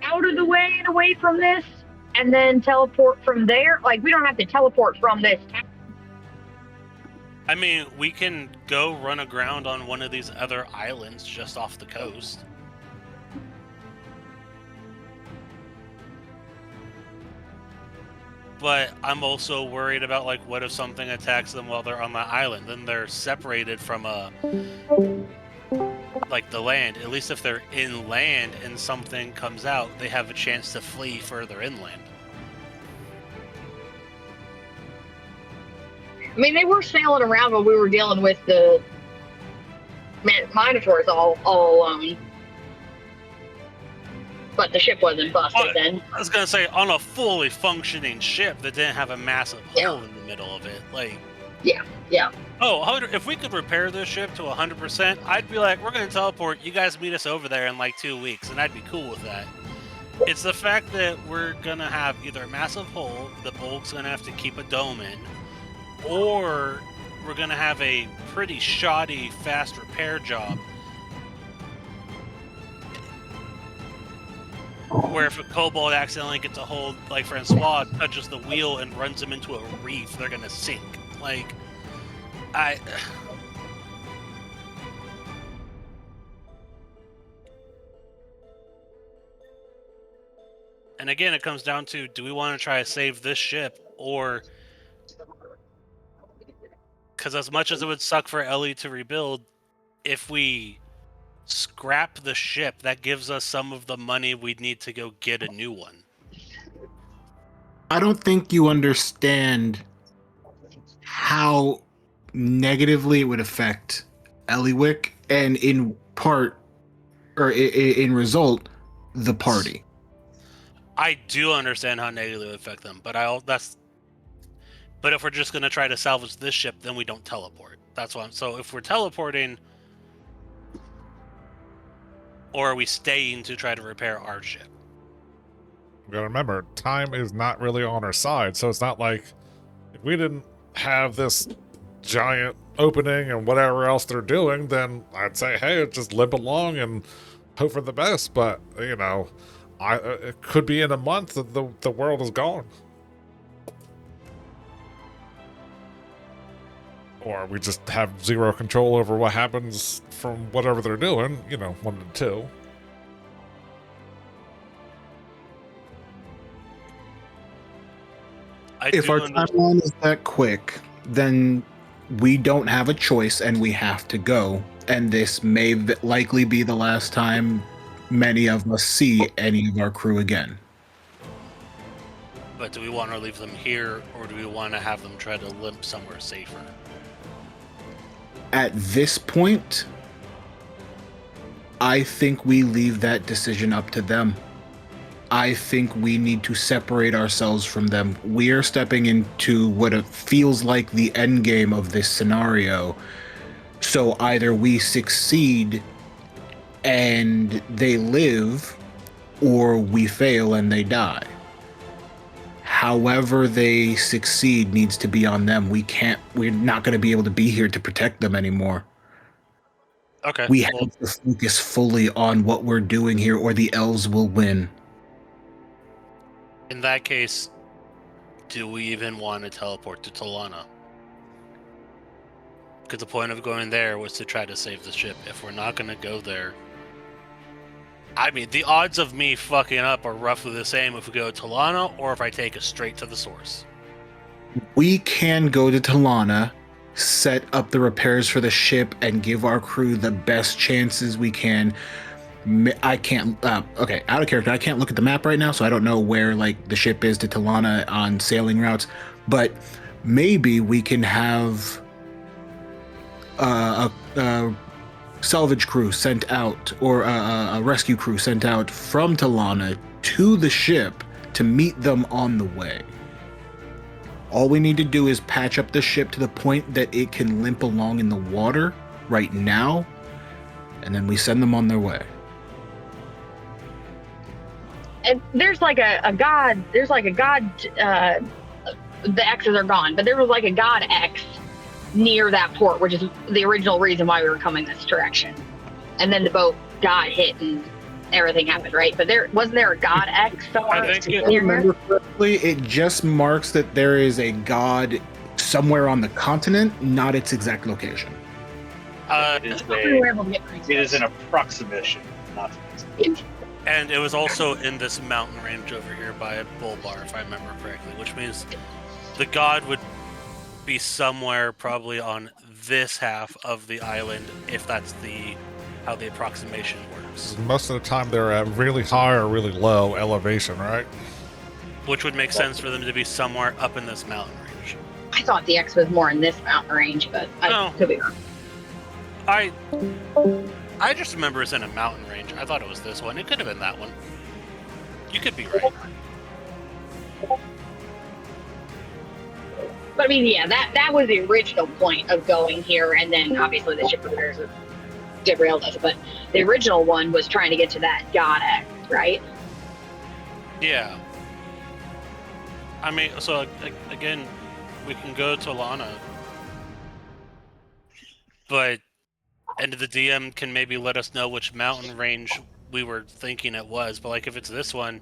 out of the way and away from this, and then teleport from there? Like, we don't have to teleport from this town. I mean, we can go run aground on one of these other islands just off the coast. But I'm also worried about, like, what if something attacks them while they're on the island? Then they're separated from like the land. At least if they're inland and something comes out, they have a chance to flee further inland. I mean, they were sailing around while we were dealing with the Minotaurs all alone. But the ship wasn't busted then. I was gonna say, on a fully functioning ship that didn't have a massive hole in the middle of it, like... Yeah. Oh, if we could repair this ship to 100%, I'd be like, we're gonna teleport, you guys meet us over there in like 2 weeks, and I'd be cool with that. It's the fact that we're gonna have either a massive hole that Bulk's gonna have to keep a dome in, or we're gonna have a pretty shoddy fast repair job where if a kobold accidentally gets a hold, like Francois touches the wheel and runs them into a reef, they're gonna sink. Like, and again, it comes down to, do we want to try to save this ship, or... Because as much as it would suck for Ellie to rebuild, if we scrap the ship, that gives us some of the money we'd need to go get a new one. I don't think you understand how negatively it would affect Eliwick, and in part, or in result, the party. I do understand how negatively it would affect them, but But if we're just gonna try to salvage this ship, then we don't teleport. That's why. So if we're teleporting, or are we staying to try to repair our ship? You gotta remember, time is not really on our side, so it's not like if we didn't have this giant opening and whatever else they're doing, then I'd say, hey, just limp along and hope for the best. But you know, it could be in a month that the world is gone, or we just have zero control over what happens from whatever they're doing. You know, 1 to 2. If our timeline is that quick, then we don't have a choice and we have to go. And this may likely be the last time many of us see any of our crew again. But do we want to leave them here, or do we want to have them try to limp somewhere safer? At this point, I think we leave that decision up to them. I think we need to separate ourselves from them. We are stepping into what it feels like the end game of this scenario. So either we succeed and they live, or we fail and they die. However they succeed needs to be on them. We're not going to be able to be here to protect them anymore. Okay. We have to focus fully on what we're doing here, or the elves will win. In that case, do we even want to teleport to Talana? Because the point of going there was to try to save the ship. If we're not going to go there... I mean, the odds of me fucking up are roughly the same if we go to Talana or if I take us straight to the source. We can go to Talana, set up the repairs for the ship, and give our crew the best chances we can. I can't, okay, out of character, I can't look at the map right now, so I don't know where, like, the ship is to Talana on sailing routes, but maybe we can have a salvage crew sent out, or a rescue crew sent out from Talana to the ship to meet them on the way. All we need to do is patch up the ship to the point that it can limp along in the water right now, and then we send them on their way. And there's like a god, the X's are gone, but there was like a god X near that port, which is the original reason why we were coming this direction. And then the boat got hit and everything happened, right? But wasn't there a god X somewhere? If I remember correctly, it just marks that there is a god somewhere on the continent, not its exact location. It is an approximation, not And it was also in this mountain range over here by a bull bar, if I remember correctly, which means the god would be somewhere probably on this half of the island, if that's how the approximation works. Most of the time they're at really high or really low elevation, right? Which would make sense for them to be somewhere up in this mountain range. I thought the X was more in this mountain range, but I could be wrong. I just remember it's in a mountain range. I thought it was this one. It could have been that one. You could be right. But I mean, yeah, that was the original point of going here, and then obviously the ship repairs derailed us. But the original one was trying to get to that god X, right? Yeah. I mean, so again, we can go to Lana, but and the DM can maybe let us know which mountain range we were thinking it was. But like, if it's this one,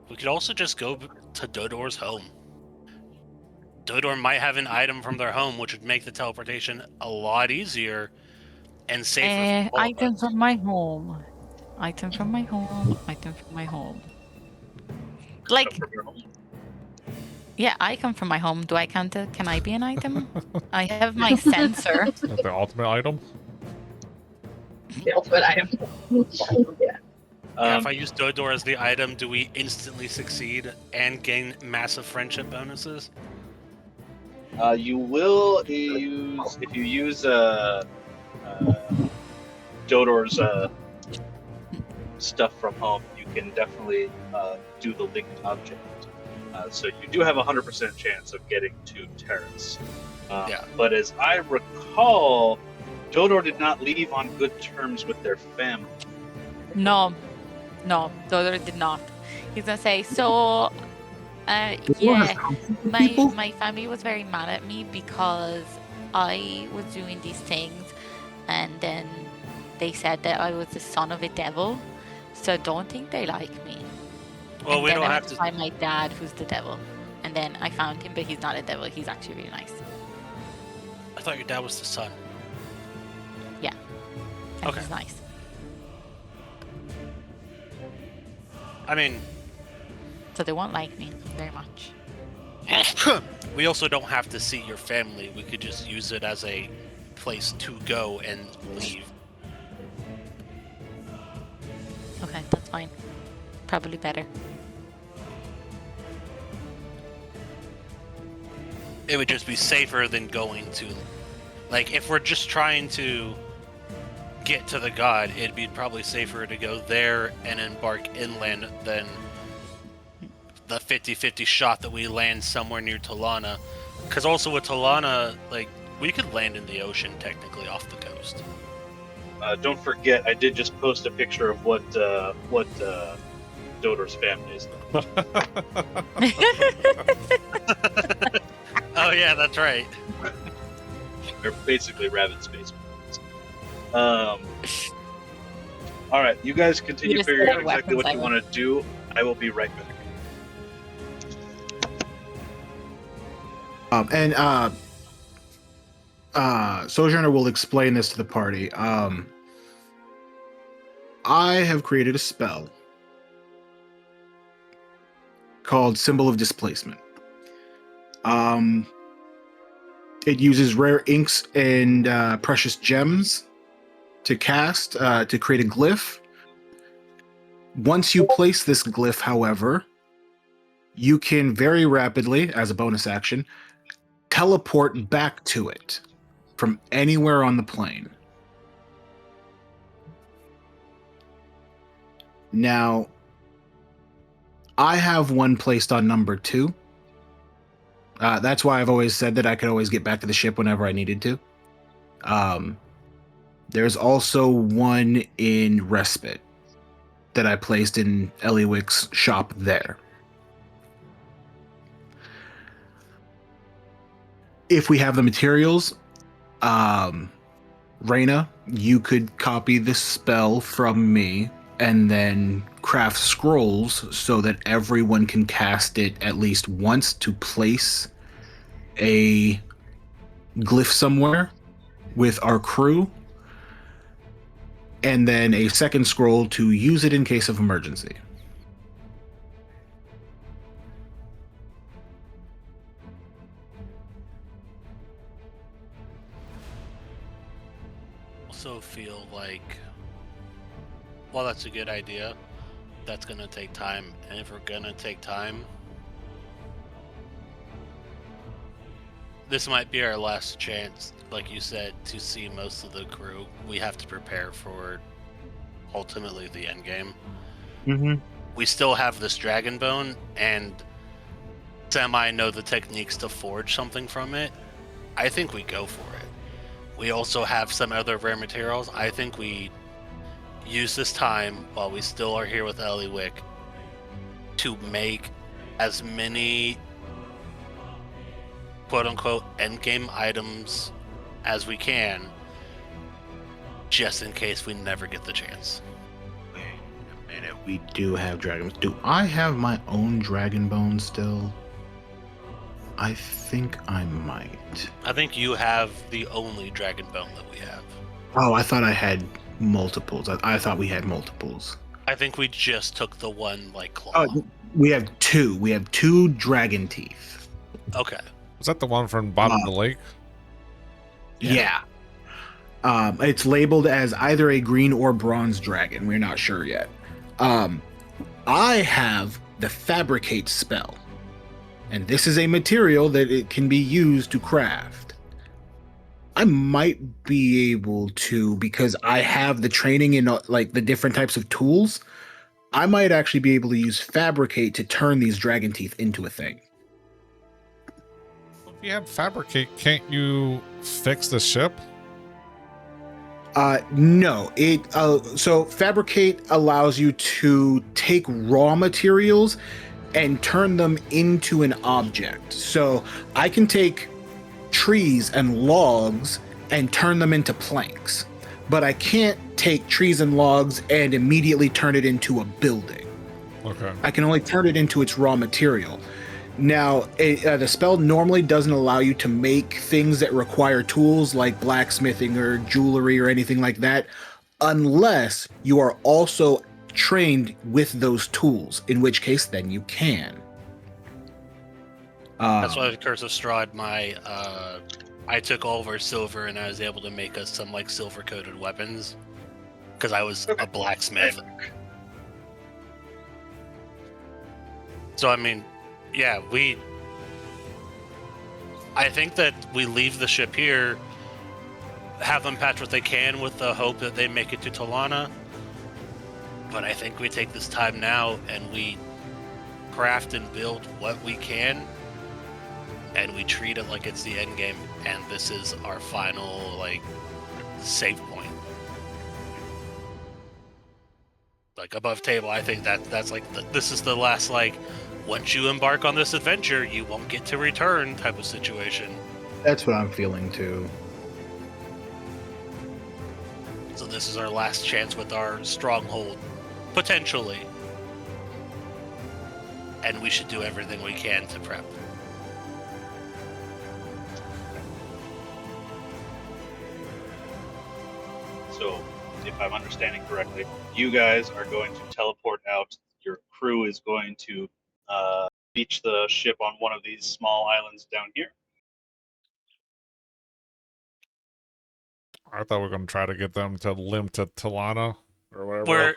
we could also just go to Dodor's home. Dodor might have an item from their home, which would make the teleportation a lot easier and safer. Item from my home. Item from my home. Item from my home. Like, yeah, I come from my home. Do I count it? Can I be an item? I have my sensor. The ultimate item? The ultimate item. Yeah. If I use Dodor as the item, do we instantly succeed and gain massive friendship bonuses? You will use if you use Dodor's stuff from home. You can definitely do the linked object. So you do have a 100% chance of getting to Terrace. Yeah. But as I recall, Dodor did not leave on good terms with their family. No, Dodor did not. He's gonna say, so, yeah, my family was very mad at me because I was doing these things, and then they said that I was the son of a devil, so don't think they like me. Well, and we then don't I have went to. find my dad, who's the devil, and then I found him, but he's not a devil. He's actually really nice. I thought your dad was the son. Yeah. And Okay. he's nice. I mean, So they won't like me very much. we also don't have to see your family. We could just use it as a place to go and leave. Okay, that's fine. Probably better. It would just be safer than going to, like, if we're just trying to get to the god, it'd be probably safer to go there and embark inland than the 50-50 shot that we land somewhere near Talana. Because also with Talana, like, we could land in the ocean technically off the coast. Don't forget, I did just post a picture of what Dodor's family is like. Oh yeah, that's right. They're basically rabbit space. All right, you guys continue just figuring said out exactly what you weapons, want to do. I will be right back. Sojourner will explain this to the party. I have created a spell called Symbol of Displacement. It uses rare inks and precious gems to cast, to create a glyph. Once you place this glyph, however, you can very rapidly, as a bonus action, teleport back to it from anywhere on the plane. Now, I have one placed on number 2. That's why I've always said that I could always get back to the ship whenever I needed to. There's also one in Respite that I placed in Eliwick's shop there. If we have the materials, Reyna, you could copy this spell from me and then craft scrolls so that everyone can cast it at least once to place a glyph somewhere with our crew, and then a second scroll to use it in case of emergency. Also feel like, well, that's a good idea. That's gonna take time, and if we're gonna take time, this might be our last chance, like you said, to see most of the crew. We have to prepare for ultimately the end game. Mm-hmm. We still have this dragon bone, and semi know the techniques to forge something from it. I think we go for it. We also have some other rare materials. I think we use this time while we still are here with Eliwick to make as many quote-unquote endgame items as we can, just in case we never get the chance. Wait a minute, we do have dragons. Do I have my own dragon bone still? I think I might. I think you have the only dragon bone that we have. Oh, I thought I had multiples. I thought we had multiples. I think we just took the one, like, claw. Oh, we have 2. We have 2 dragon teeth. Okay. Is that the one from bottom of the lake? Yeah. It's labeled as either a green or bronze dragon. We're not sure yet. I have the fabricate spell, and this is a material that it can be used to craft. I might be able to, because I have the training in like the different types of tools, I might actually be able to use fabricate to turn these dragon teeth into a thing. If you have fabricate, can't you fix the ship? No. So fabricate allows you to take raw materials and turn them into an object. So I can take trees and logs and turn them into planks, but I can't take trees and logs and immediately turn it into a building. Okay. I can only turn it into its raw material. Now, the spell normally doesn't allow you to make things that require tools like blacksmithing or jewelry or anything like that, unless you are also trained with those tools, in which case then you can. That's why the Curse of Strahd, I took all of our silver and I was able to make us some like silver-coated weapons because I was a blacksmith. So I mean, yeah, I think that we leave the ship here, have them patch what they can with the hope that they make it to Talana. But I think we take this time now and we craft and build what we can, and we treat it like it's the end game, and this is our final like save point. Like above table, I think that's like this is the last like, once you embark on this adventure, you won't get to return type of situation. That's what I'm feeling too. So this is our last chance with our stronghold, potentially. And we should do everything we can to prep. So, if I'm understanding correctly, you guys are going to teleport out. Your crew is going to beach the ship on one of these small islands down here. I thought we were going to try to get them to limp to Talana or whatever.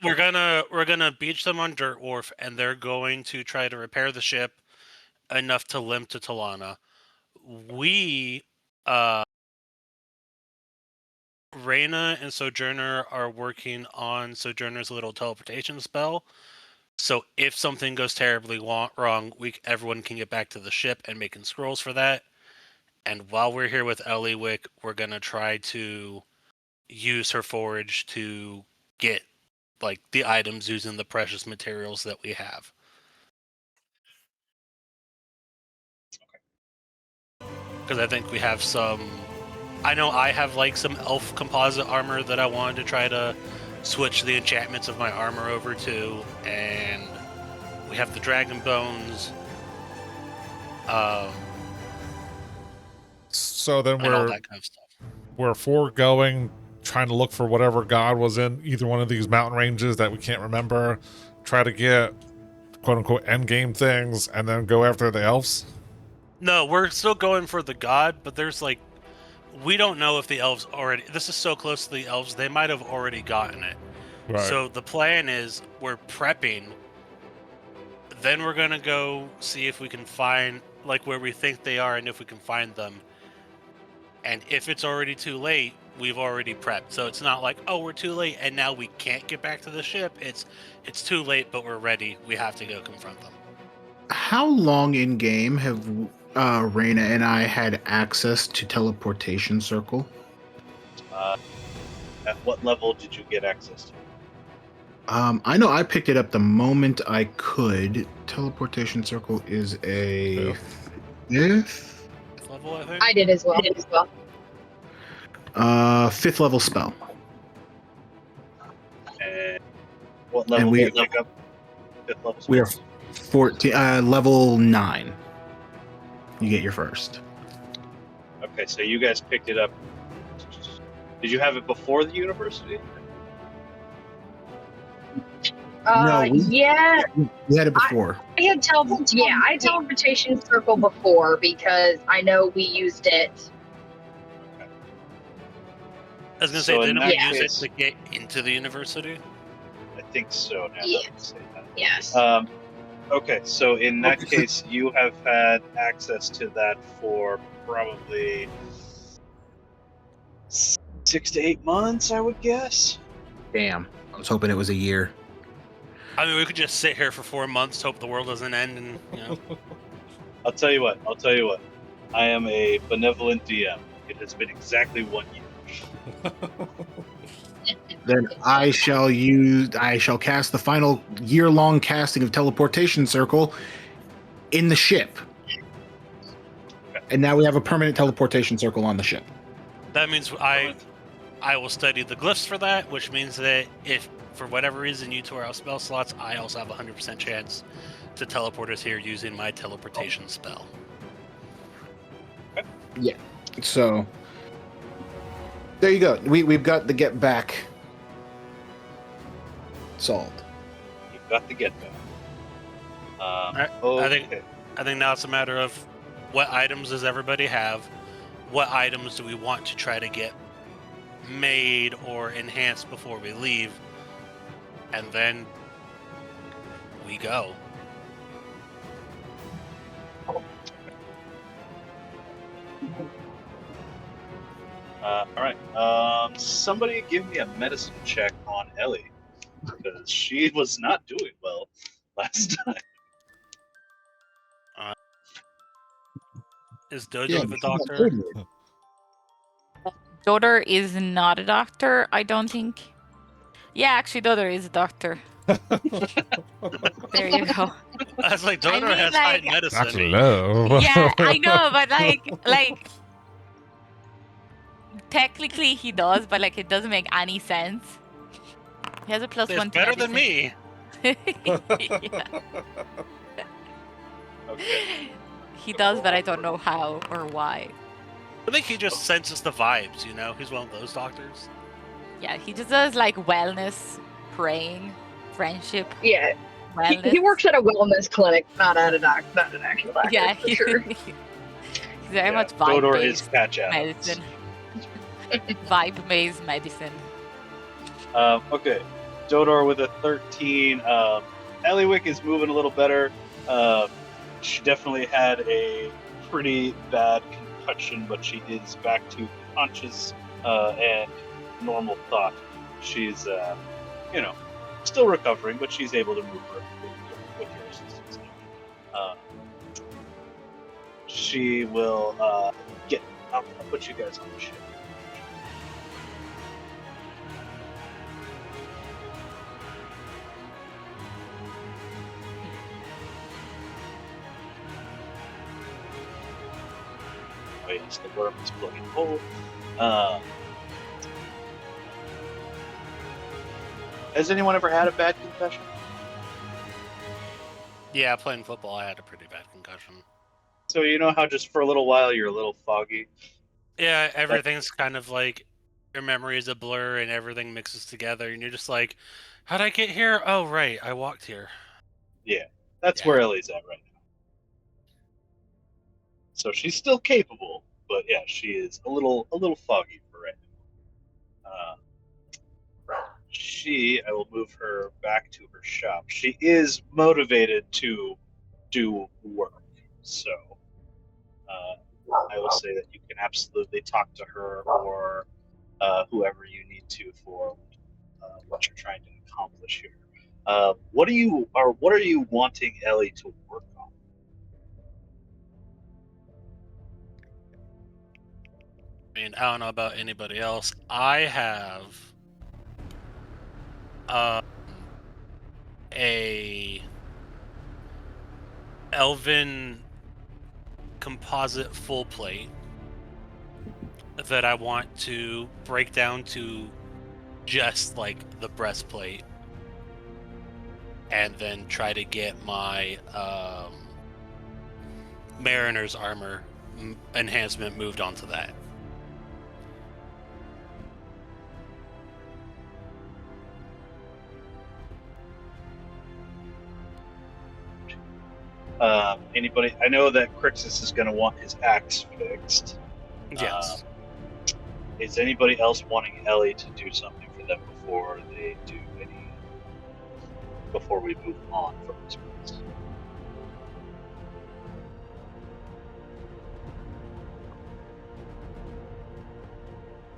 We're gonna beach them on Dirt Wharf, and they're going to try to repair the ship enough to limp to Talana. We, Reyna and Sojourner are working on Sojourner's little teleportation spell. So if something goes terribly wrong, everyone can get back to the ship and making scrolls for that. And while we're here with Eliwick, we're gonna try to use her forage to get like the items using the precious materials that we have. Because I think we have some. I know I have like some elf composite armor that I wanted to try to switch the enchantments of my armor over to, and we have the dragon bones. So then and all that kind of stuff. We're foregoing trying to look for whatever god was in either one of these mountain ranges that we can't remember, try to get quote unquote end game things, and then go after the elves. No, we're still going for the god, but there's like, we don't know if the elves already. This is so close to the elves, they might have already gotten it. Right. So the plan is we're prepping. Then we're gonna go see if we can find like where we think they are and if we can find them. And if it's already too late, we've already prepped. So it's not like, oh, we're too late and now we can't get back to the ship. It's too late, but we're ready. We have to go confront them. How long in game have Reyna and I had access to teleportation circle? At what level did you get access to? I know I picked it up the moment I could. Teleportation circle is a fifth level, I think. I did as well. Fifth level spell. And what level we- did you pick up? Fifth level spell? We are 14, level 9. You get your first. Okay, so you guys picked it up. Did you have it before the university? Yeah, We had it before. I had teleportation circle before because I know we used it. I was gonna So say, in didn't we that use it case- to get into the university? I think so. Now Yeah. that you say that. Yes. Okay, so in that Okay. case, you have had access to that for probably 6 to 8 months, I would guess. Damn. I was hoping it was a year. I mean, we could just sit here for 4 months, hope the world doesn't end, and I'll tell you what. I am a benevolent DM. It has been exactly 1 year. Then I shall cast the final year-long casting of Teleportation Circle in the ship. And now we have a permanent Teleportation Circle on the ship. that means I will study the glyphs for that, which means that if for whatever reason you two are out spell slots, I also have a 100% chance to teleport us here using my teleportation spell. So there you go. We've got the get back solved. You've got the get back. I Okay. think now it's a matter of what items does everybody have? What items do we want to try to get made or enhanced before we leave? And then we go. All right. Somebody give me a medicine check on Ellie, because she was not doing well last time. Is Dodo the doctor? Dodo is not a doctor, I don't think. Yeah, actually, Dodo is a doctor. There you go. I was like, Dodo mean, has like- high medicine. That's low. Yeah, I know, but like technically he does, but like it doesn't make any sense. He has a plus It's one to better than medicine. me. Yeah, Okay. he does, but I don't know how or why. I think he just senses the vibes, you know? He's one of those doctors. Yeah, he just does like wellness, praying, friendship, Yeah. wellness. He works at a wellness clinic, not an actual doctor. Yeah, for sure. he's very Yeah, much Dodor is vibe-based Patch Adams. medicine. Vibe-based medicine. Okay. Dodor with a 13. Eliwick is moving a little better. She definitely had a pretty bad concussion, but she is back to conscious and normal thought. She's, still recovering, but she's able to move with your assistance. She will I'll put you guys on the ship. Oh yes, the worm is plugging hole. Has anyone ever had a bad concussion? Yeah, playing football, I had a pretty bad concussion. So you know how just for a little while you're a little foggy? Yeah, everything's kind of like your memory is a blur and everything mixes together, and you're just like, how'd I get here? Oh, right, I walked here. Yeah, that's Yeah. where Ellie's at right now. So she's still capable, but yeah, she is a little foggy for right now. I will move her back to her shop. She is motivated to do work, so I will say that you can absolutely talk to her or whoever you need to for what you're trying to accomplish here. What are you wanting Ellie to work on? I mean, I don't know about anybody else. I have a elven composite full plate that I want to break down to just like the breastplate, and then try to get my mariner's armor enhancement moved onto that. Anybody? I know that Crixus is going to want his axe fixed. Yes. Is anybody else wanting Ellie to do something for them before they do any before we move on from this place.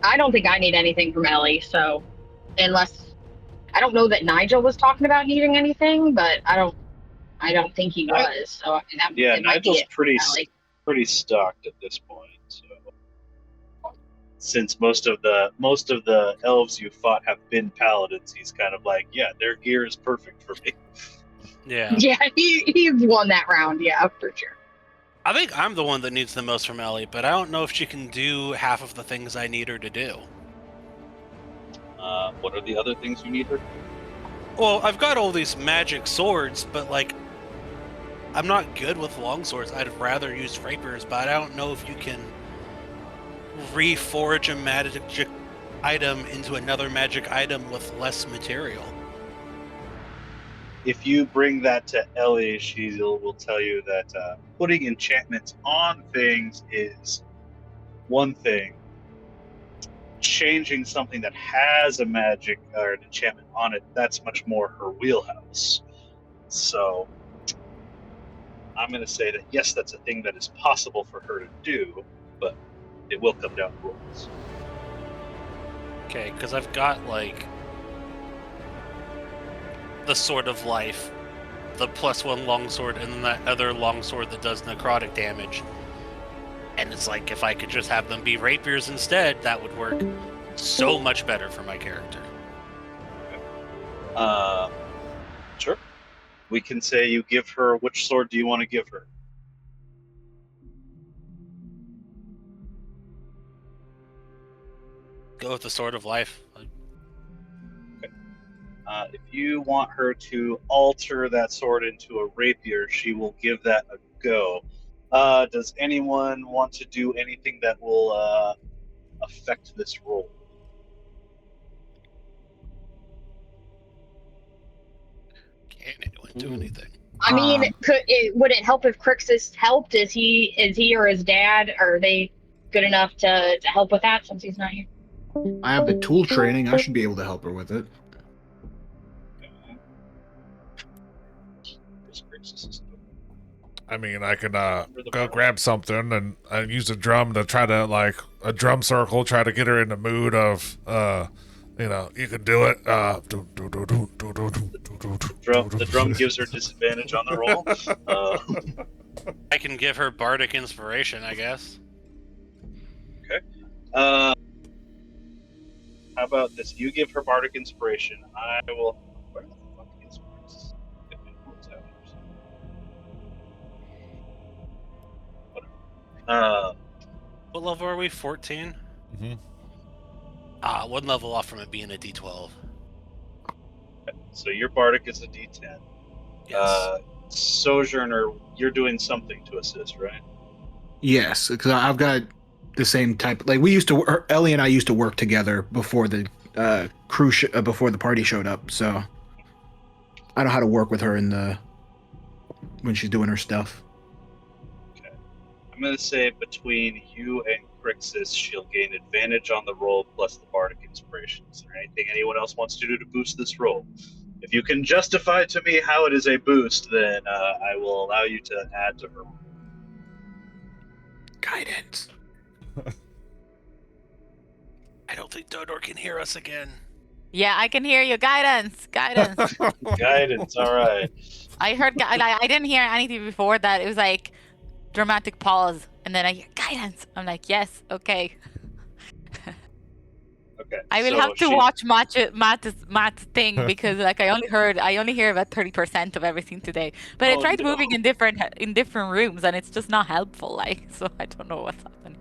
I don't think I need anything from Ellie, so unless I don't know that Nigel was talking about needing anything, but I don't think he was. So Yeah, it might be Nigel's it, Ellie. pretty stocked at this point. So since most of the elves you fought have been paladins, he's kind of like, yeah, their gear is perfect for me. Yeah. Yeah, he's won that round. Yeah, for sure. I think I'm the one that needs the most from Ellie, but I don't know if she can do half of the things I need her to do. What are the other things you need her? Well, I've got all these magic swords, but like, I'm not good with long swords. I'd rather use rapiers, but I don't know if you can reforge a magic item into another magic item with less material. If you bring that to Ellie, she will tell you that putting enchantments on things is one thing. Changing something that has a magic or an enchantment on it, that's much more her wheelhouse. So I'm going to say that yes, that's a thing that is possible for her to do, but it will come down to rules. Okay, because I've got like the Sword of Life, the +1 longsword, and then that other longsword that does necrotic damage. And it's like, if I could just have them be rapiers instead, that would work so much better for my character. Sure. We can say you give her, which sword do you want to give her? Go with the Sword of Life. If you want her to alter that sword into a rapier, she will give that a go. Does anyone want to do anything that will affect this roll? Can't anyone do anything? I mean, would it help if Crixus helped? Is he or his dad? Are they good enough to help with that since he's not here? I have the tool training. I should be able to help her with it. I mean, I can go grab something and use a drum to try to, like, a drum circle, try to get her in the mood of, you can do it. The drum gives her disadvantage on the roll. I can give her bardic inspiration, I guess. Okay. How about this? You give her bardic inspiration. I will. Where the fuck is Chris? Whatever. What level are we? 14? Mm-hmm. One level off from it being a D12. So your bardic is a D10. Yes. Sojourner, you're doing something to assist, right? Yes, because I've got the same type. Like we used to, Ellie and I used to work together before the before the party showed up. So I know how to work with her when she's doing her stuff. Okay. I'm gonna say between you and Crixus, she'll gain advantage on the roll plus the bardic inspiration. Is there anything anyone else wants to do to boost this roll? If you can justify to me how it is a boost, then I will allow you to add to her. Guidance. I don't think Dodor can hear us again. Yeah, I can hear you. Guidance. Guidance, all right. I heard. I didn't hear anything before that. It was like dramatic pause, and then I hear guidance. I'm like, yes, okay. Okay. I will have to watch Matt's thing because like I only hear about 30% of everything today. But I tried moving in different rooms and it's just not helpful. Like, so I don't know what's happening.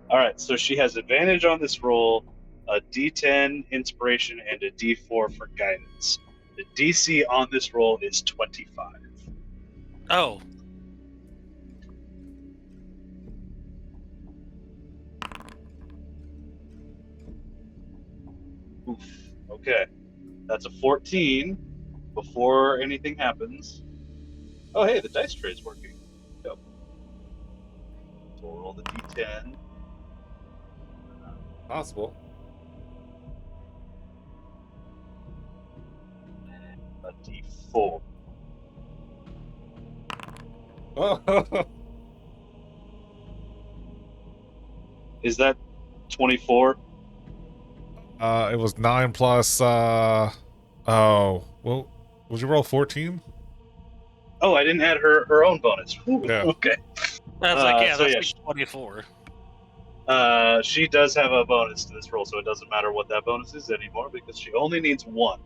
All right. So she has advantage on this roll, a D10 inspiration and a D4 for guidance. The DC on this roll is 25. Oh. Oof. Okay. That's a 14 before anything happens. Oh, hey, the dice tray is working. Yep. So we'll roll the D10. Possible. a D4. Is that 24? It was 9 plus. Well, would you roll 14? Oh, I didn't add her own bonus. Whew, Yeah. Okay. I was like, yeah, so that's yeah, like 24. she does have a bonus to this roll, so it doesn't matter what that bonus is anymore because she only needs one.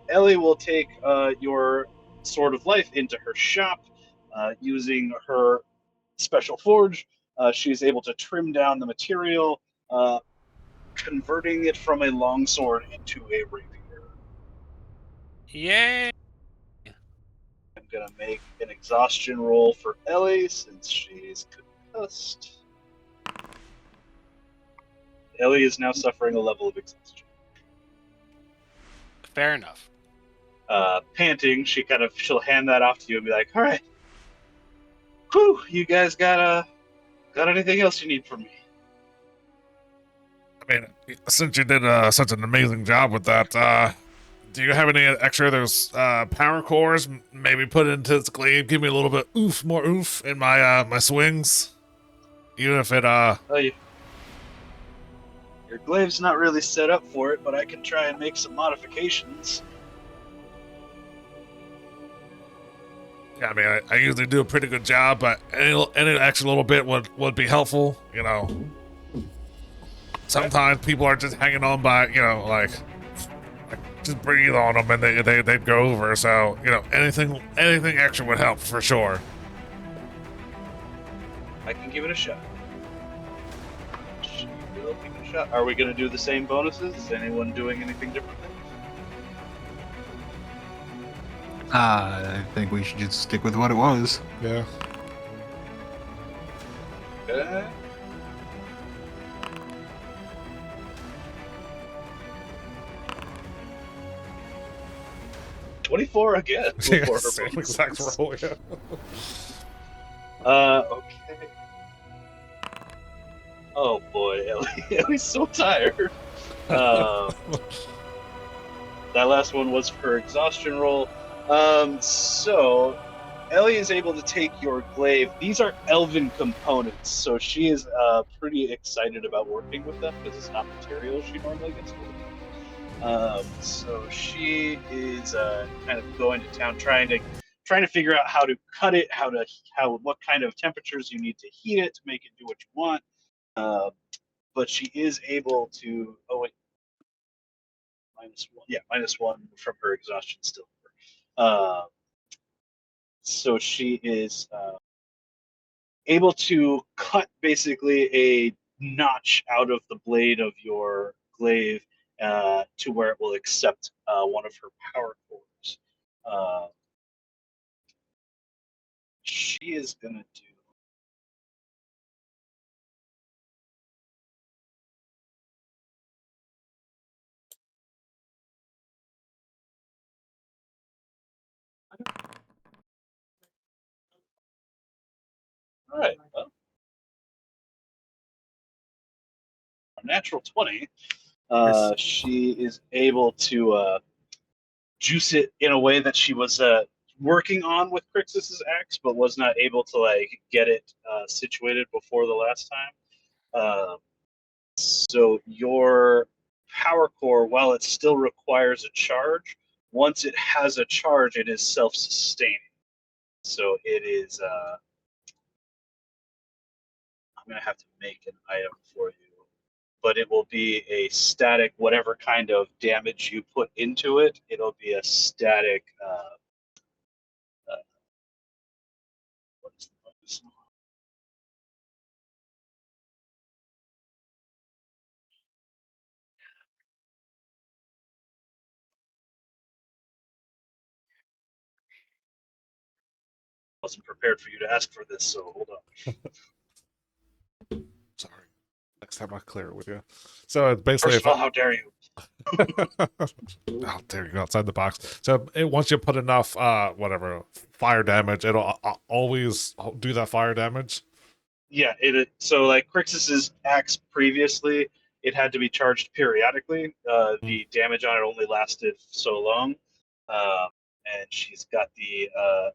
Ellie will take your Sword of Life into her shop using her special forge. She's able to trim down the material, converting it from a longsword into a rapier. Yay! I'm gonna make an exhaustion roll for Ellie since she's concussed. Ellie is now suffering a level of exhaustion. Fair enough. Panting, she'll hand that off to you and be like, "All right, whew, you guys got anything else you need from me?" I mean, since you did such an amazing job with that, do you have any extra of those power cores? Maybe put it into this glaive, give me a little bit more oof in my my swings, even if it Your glaive's not really set up for it, but I can try and make some modifications. Yeah, I mean, I usually do a pretty good job, but any extra little bit would be helpful. You know, sometimes people are just hanging on by, you know, like just breathe on them and they'd go over. So, you know, anything extra would help for sure. I can give it a shot. She will give it a shot. Are we going to do the same bonuses? Is anyone doing anything differently? I think we should just stick with what it was. Yeah. Okay. $24 again. Yeah, for her same bonuses. exact roll. Yeah. Okay. Oh boy, Ellie. Ellie's so tired. That last one was for exhaustion roll. So Ellie is able to take your glaive. These are elven components, so she is pretty excited about working with them because it's not material she normally gets to work. So she is kind of going to town trying to figure out how to cut it, what kind of temperatures you need to heat it to make it do what you want. But she is able to. Oh wait, -1. Yeah, -1 from her exhaustion still. So she is able to cut basically a notch out of the blade of your glaive to where it will accept one of her power cores. She is gonna do. All right. Well, a natural 20. Nice. She is able to juice it in a way that she was working on with Crixus's axe, but was not able to like get it situated before the last time. So your power core, while it still requires a charge, once it has a charge, it is self-sustaining. So it is. I'm gonna have to make an item for you, but it will be a static. Whatever kind of damage you put into it, it'll be a static. What is the bonus? Wasn't prepared for you to ask for this, so hold on. Sorry. Next time I clear it with you. So it's basically, First of all, how dare you? oh, there you go, outside the box. So once you put enough, whatever fire damage, it'll always do that fire damage. Yeah, so like Crixus's axe previously, it had to be charged periodically. The damage on it only lasted so long. And she's got the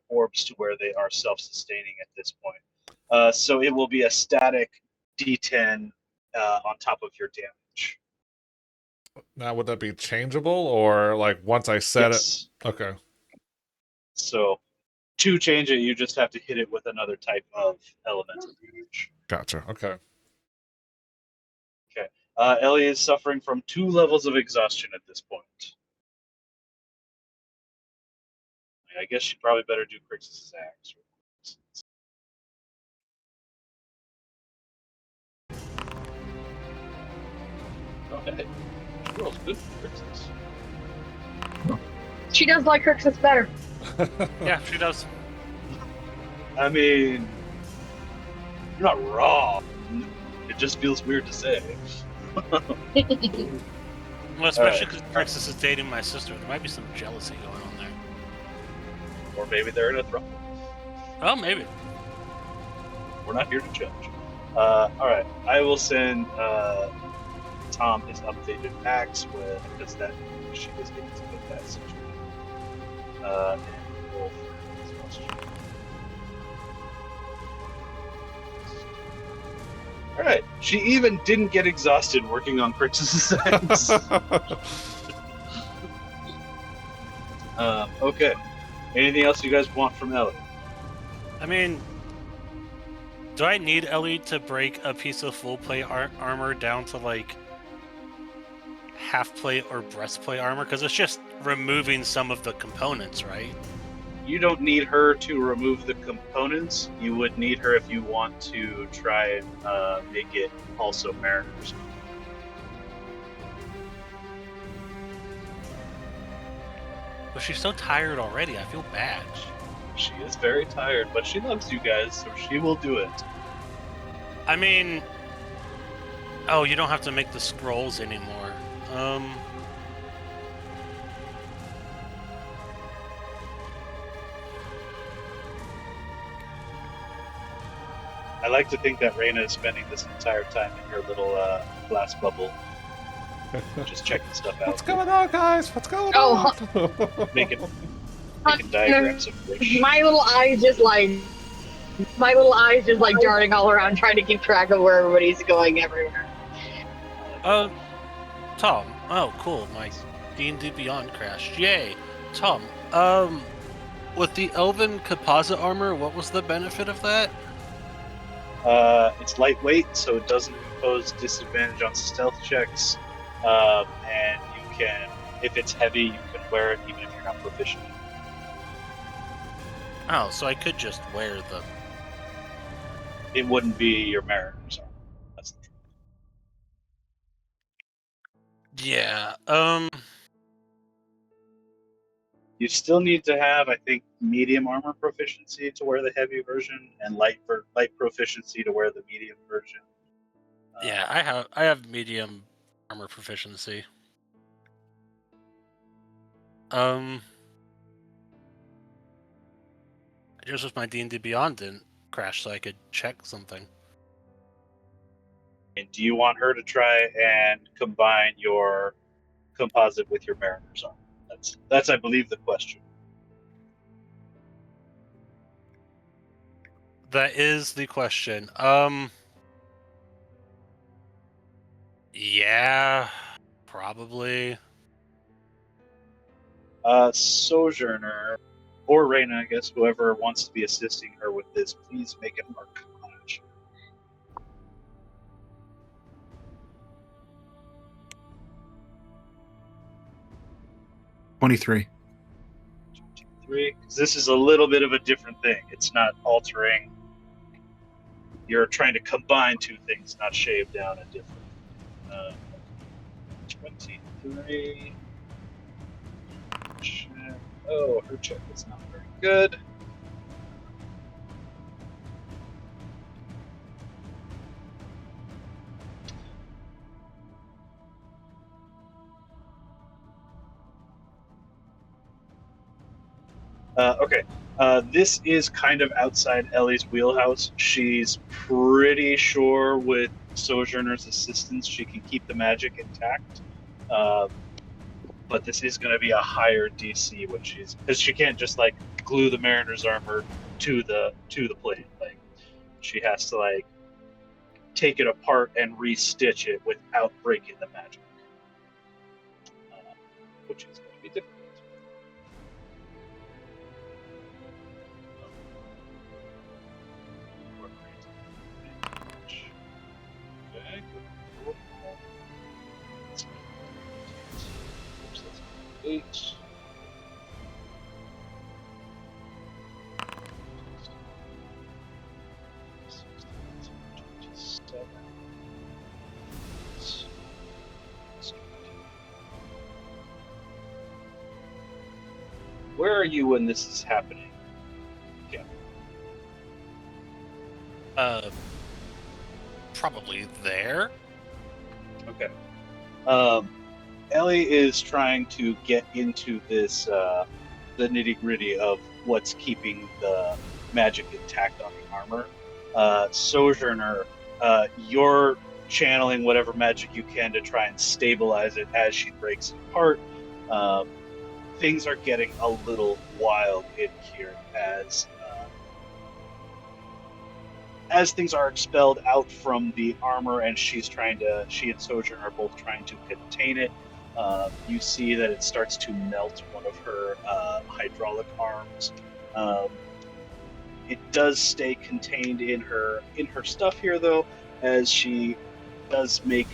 orbs to where they are self-sustaining at this point. So it will be a static D10 on top of your damage. Now, would that be changeable, or like once I set Yes. it? Okay. So to change it, you just have to hit it with another type of elemental damage. Gotcha. Okay. Okay. Ellie is suffering from 2 levels of exhaustion at this point. I guess she probably better do Crixus' axe. Okay. She rolls good for Crixus. She does like Crixus better. Yeah, she does. I mean, you're not wrong. It just feels weird to say. Well, especially because Crixus is dating my sister. There might be some jealousy going on there. Or maybe they're in a throuple. Oh, maybe. We're not here to judge. Alright, I will send Tom his updated axe because that she was getting to get that situation. And roll for his question. Alright, she even didn't get exhausted working on Crixus' axe. Okay. Anything else you guys want from Ellie? I mean, do I need Ellie to break a piece of full plate armor down to like half plate or breastplate armor? Because it's just removing some of the components, right? You don't need her to remove the components. You would need her if you want to try and make it also Mariners. But she's so tired already. I feel bad. She is very tired, but she loves you guys, so she will do it. I mean, oh, you don't have to make the scrolls anymore. I like to think that Reyna is spending this entire time in her little glass bubble, just checking stuff out. What's going on, guys? What's going Oh. on? Making diagrams of which. My little eyes just like darting all around, trying to keep track of where everybody's going everywhere. Tom. Oh, cool. My D&D Beyond crashed. Yay. Tom, with the Elven composite armor, what was the benefit of that? It's lightweight, so it doesn't impose disadvantage on stealth checks. And you can, if it's heavy, you can wear it even if you're not proficient. Oh, so I could just wear the... It wouldn't be your Mariner's armor. That's the truth. Yeah, You still need to have, I think, medium armor proficiency to wear the heavy version, and light proficiency to wear the medium version. yeah, I have medium armor proficiency. Just with my D&D Beyond didn't crash, so I could check something. And do you want her to try and combine your composite with your Mariner's armor? That's I believe, the question. That is the question. Yeah, probably. Sojourner, or Reyna, I guess, whoever wants to be assisting her with this, please make an Arcana check. $23. 3, because this is a little bit of a different thing. It's not altering. You're trying to combine two things, not shave down a different. 23. Check. Oh, her check is not very good. Okay. This is kind of outside Ellie's wheelhouse. She's pretty sure with Sojourner's assistance she can keep the magic intact. but this is going to be a higher DC when because she can't just like glue the Mariner's armor to the plate. Like she has to like take it apart and restitch it without breaking the magic, which is going to be difficult. Okay. Eight. Where are you when this is happening? Probably there. Okay. Ellie is trying to get into this, the nitty-gritty of what's keeping the magic intact on the armor. Sojourner, you're channeling whatever magic you can to try and stabilize it as she breaks it apart. Things are getting a little wild in here as things are expelled out from the armor, and she and Sojourner are both trying to contain it. You see that it starts to melt one of her hydraulic arms. It does stay contained in her stuff here, though, as she does make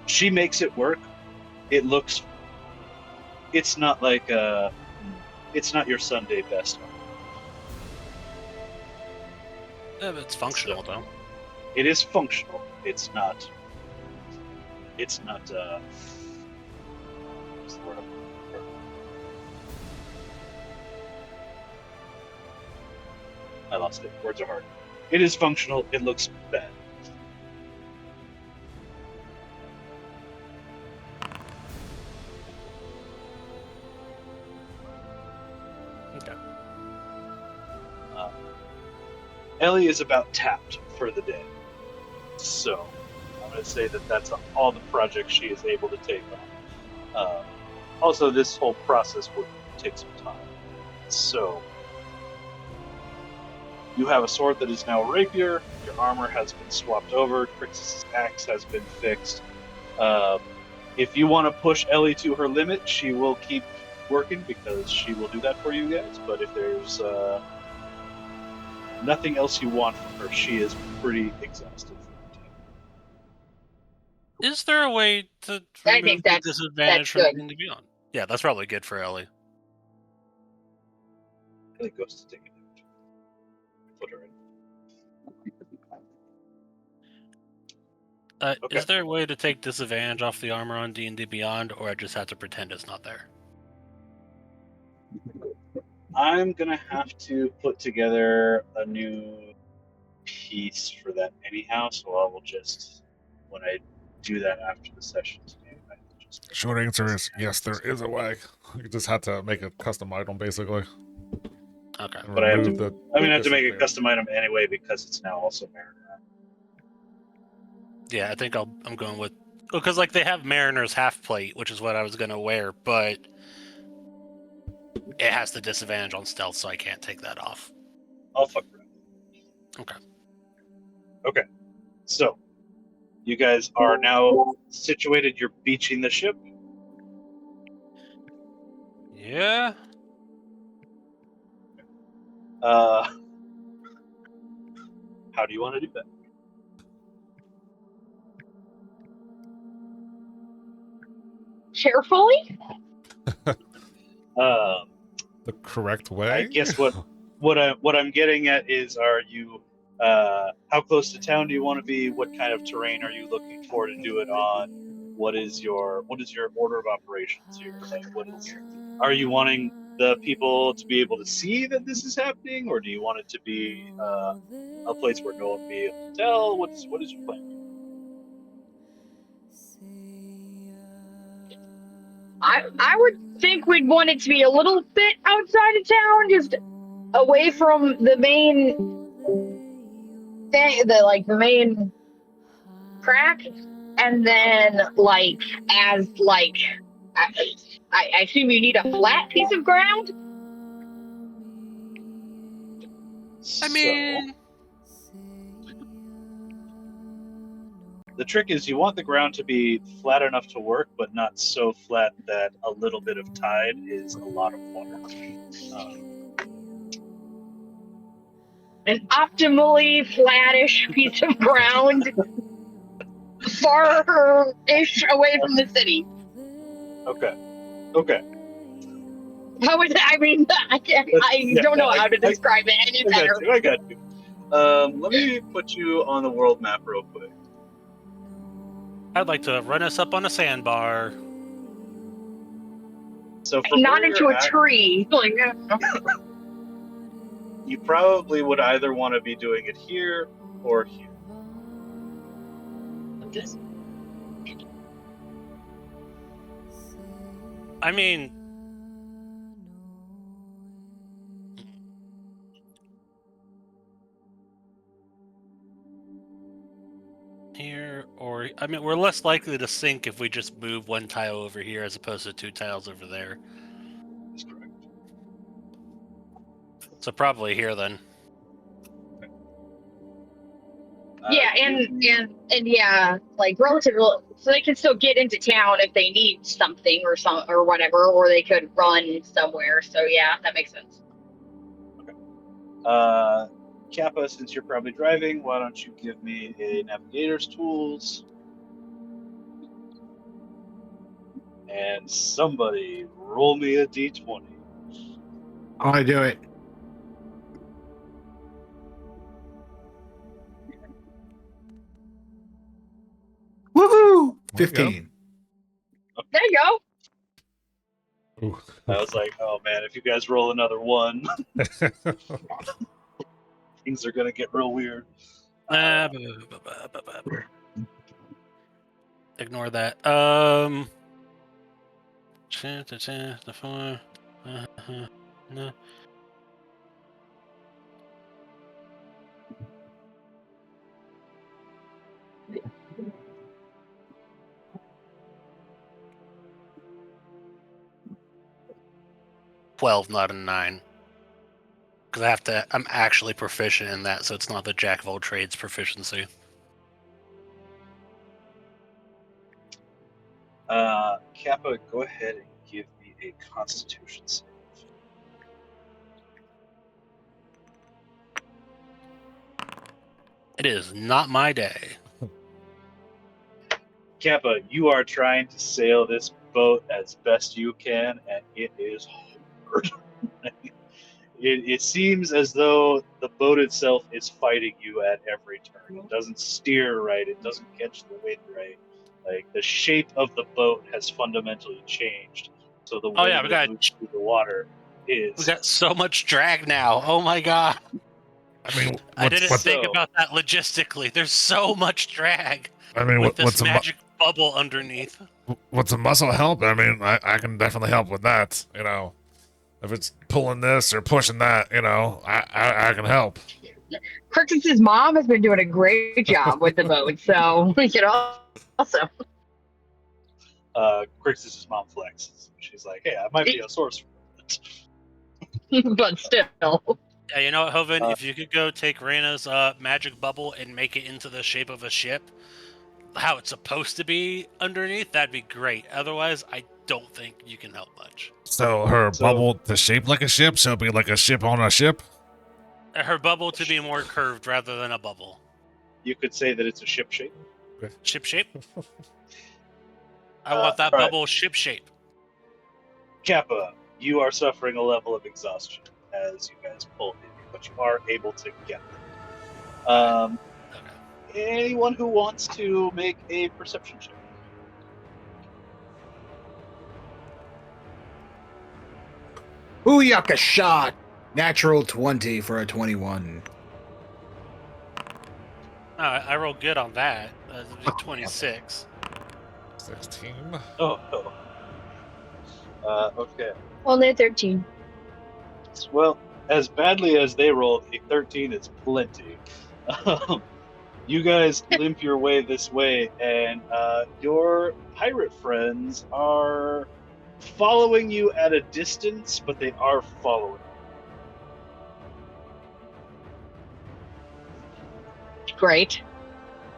she makes it work. It's not like it's not your Sunday best. Yeah, but it's functional though. It is functional. It's not. What's the word? I lost it. Words are hard. It is functional. It looks bad. Okay. Ellie is about tapped for the day, so I'm going to say that that's all the projects she is able to take on. Also, this whole process would take some time. So, you have a sword that is now a rapier, your armor has been swapped over, Crixus' axe has been fixed. If you want to push Ellie to her limit, she will keep working because she will do that for you guys, but if there's nothing else you want from her, she is pretty exhausted. Is there a way to I remove think the that's disadvantage from good. D&D Beyond? Yeah, that's probably good for Ellie. Ellie goes to take it. Put her in. Okay. Is there a way to take disadvantage off the armor on D&D Beyond, or I just have to pretend it's not there? I'm gonna have to put together a new piece for that anyhow, so I will just, when I do that after the session today, I will just... Short answer is yes, there is a way. You just have to make a custom item, basically. Okay. But I have to, the I'm gonna have to make a disadvantage. custom item anyway because it's now also Mariner. Yeah, I think I'm going with... Because, like, they have Mariner's half plate, which is what I was going to wear, but it has the disadvantage on stealth, so I can't take that off. I'll fuck around. Okay. Okay. So, you guys are now situated. You're beaching the ship. Yeah. How do you want to do that? Carefully? The correct way? I guess what I'm getting at is, are you how close to town do you want to be? What kind of terrain are you looking for to do it on? What is your order of operations here? Like, are you wanting the people to be able to see that this is happening, or do you want it to be a place where no one will be able to tell? What is your plan? I would think we'd want it to be a little bit outside of town, just away from the main thing, the main crack. And then, like, as like, I assume you need a flat piece of ground. I mean, the trick is you want the ground to be flat enough to work, but not so flat that a little bit of tide is a lot of water. An optimally flattish piece of ground, far-ish away from the city. Okay. How is it? I mean, I don't know how to describe it any better. I got you. Let me put you on the world map real quick. I'd like to run us up on a sandbar. So from Not where into you're a at, tree. Like, you probably would either want to be doing it here or here. I mean, here or I mean, we're less likely to sink if we just move one tile over here as opposed to 2 tiles over there. That's correct. So probably here then. yeah, and yeah, like relatively, so they can still get into town if they need something or whatever, or they could run somewhere. So yeah, that makes sense. Kappa, since you're probably driving, why don't you give me a navigator's tools? And somebody roll me a d20. I do it. Woohoo! There you go. 15. There you go. Ooh. I was like, oh man, if you guys roll another one, things are gonna get real weird. Ignore that. No. $12, not a 9. Because I'm actually proficient in that, so it's not the jack of all trades proficiency. Kappa, go ahead and give me a Constitution save. It is not my day. Kappa, you are trying to sail this boat as best you can, and it is hard. It seems as though the boat itself is fighting you at every turn. It doesn't steer right. It doesn't catch the wind right. Like, the shape of the boat has fundamentally changed. So the way it moves through the water is... We got so much drag now. Oh my god. I mean, I didn't think about that logistically. There's so much drag. I mean, with this what's magic bubble underneath. What's a muscle help? I mean, I can definitely help with that. You know, if it's pulling this or pushing that, you know, I can help. Curtis's mom has been doing a great job with the boat, so you know. Also, Crixus's mom flexes. She's like, "Hey, I might be a sorcerer." but still. Yeah, you know what, Hoven? If you could go take Reina's magic bubble and make it into the shape of a ship, how it's supposed to be underneath, that'd be great. Otherwise, I don't think you can help much. So her bubble to shape like a ship, so it'd be like a ship on a ship? Her bubble to be more curved rather than a bubble. You could say that it's a ship shape. Ship shape? I want that bubble ship shape. Kappa, you are suffering a level of exhaustion as you guys pull in, but you are able to get them. Anyone who wants to make a perception check? Booyaka shot! Natural 20 for a 21. Oh, I rolled good on that. 26. 16. Oh. Okay. Only 13. Well, as badly as they rolled, a 13 is plenty. You guys limp your way this way, and your pirate friends are following you at a distance, but they are following. Great.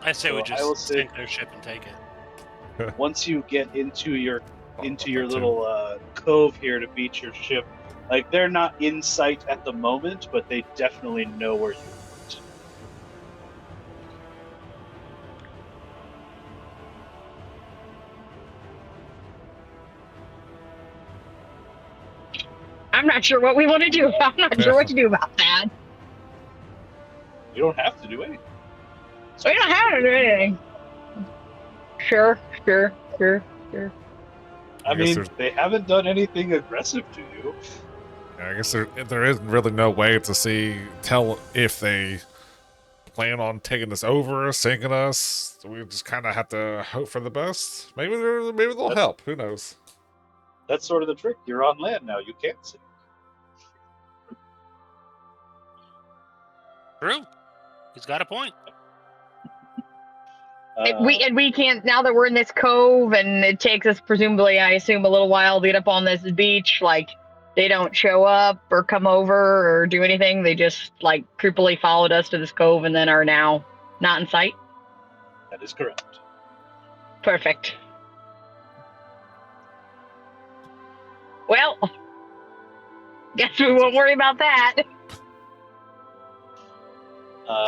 I say we So I will just say- sink their ship and take it. Once you get into your that little cove here to beach your ship, like they're not in sight at the moment, but they definitely know where you are. I'm not sure what we want to do. I'm not sure what to do about that. You don't have to do anything. We don't have to do anything. Sure. I guess mean, there's- they haven't done anything aggressive to you. I guess there isn't really no way to tell if they plan on taking us over, sinking us. We just kind of have to hope for the best. Maybe they'll help. Who knows? That's sort of the trick. You're on land now. You can't sink. True. He's got a point. We can't, now that we're in this cove and it takes us presumably, I assume, a little while to get up on this beach, like they don't show up or come over or do anything. They just like creepily followed us to this cove and then are now not in sight. That is correct. Perfect. Well, guess we won't worry about that.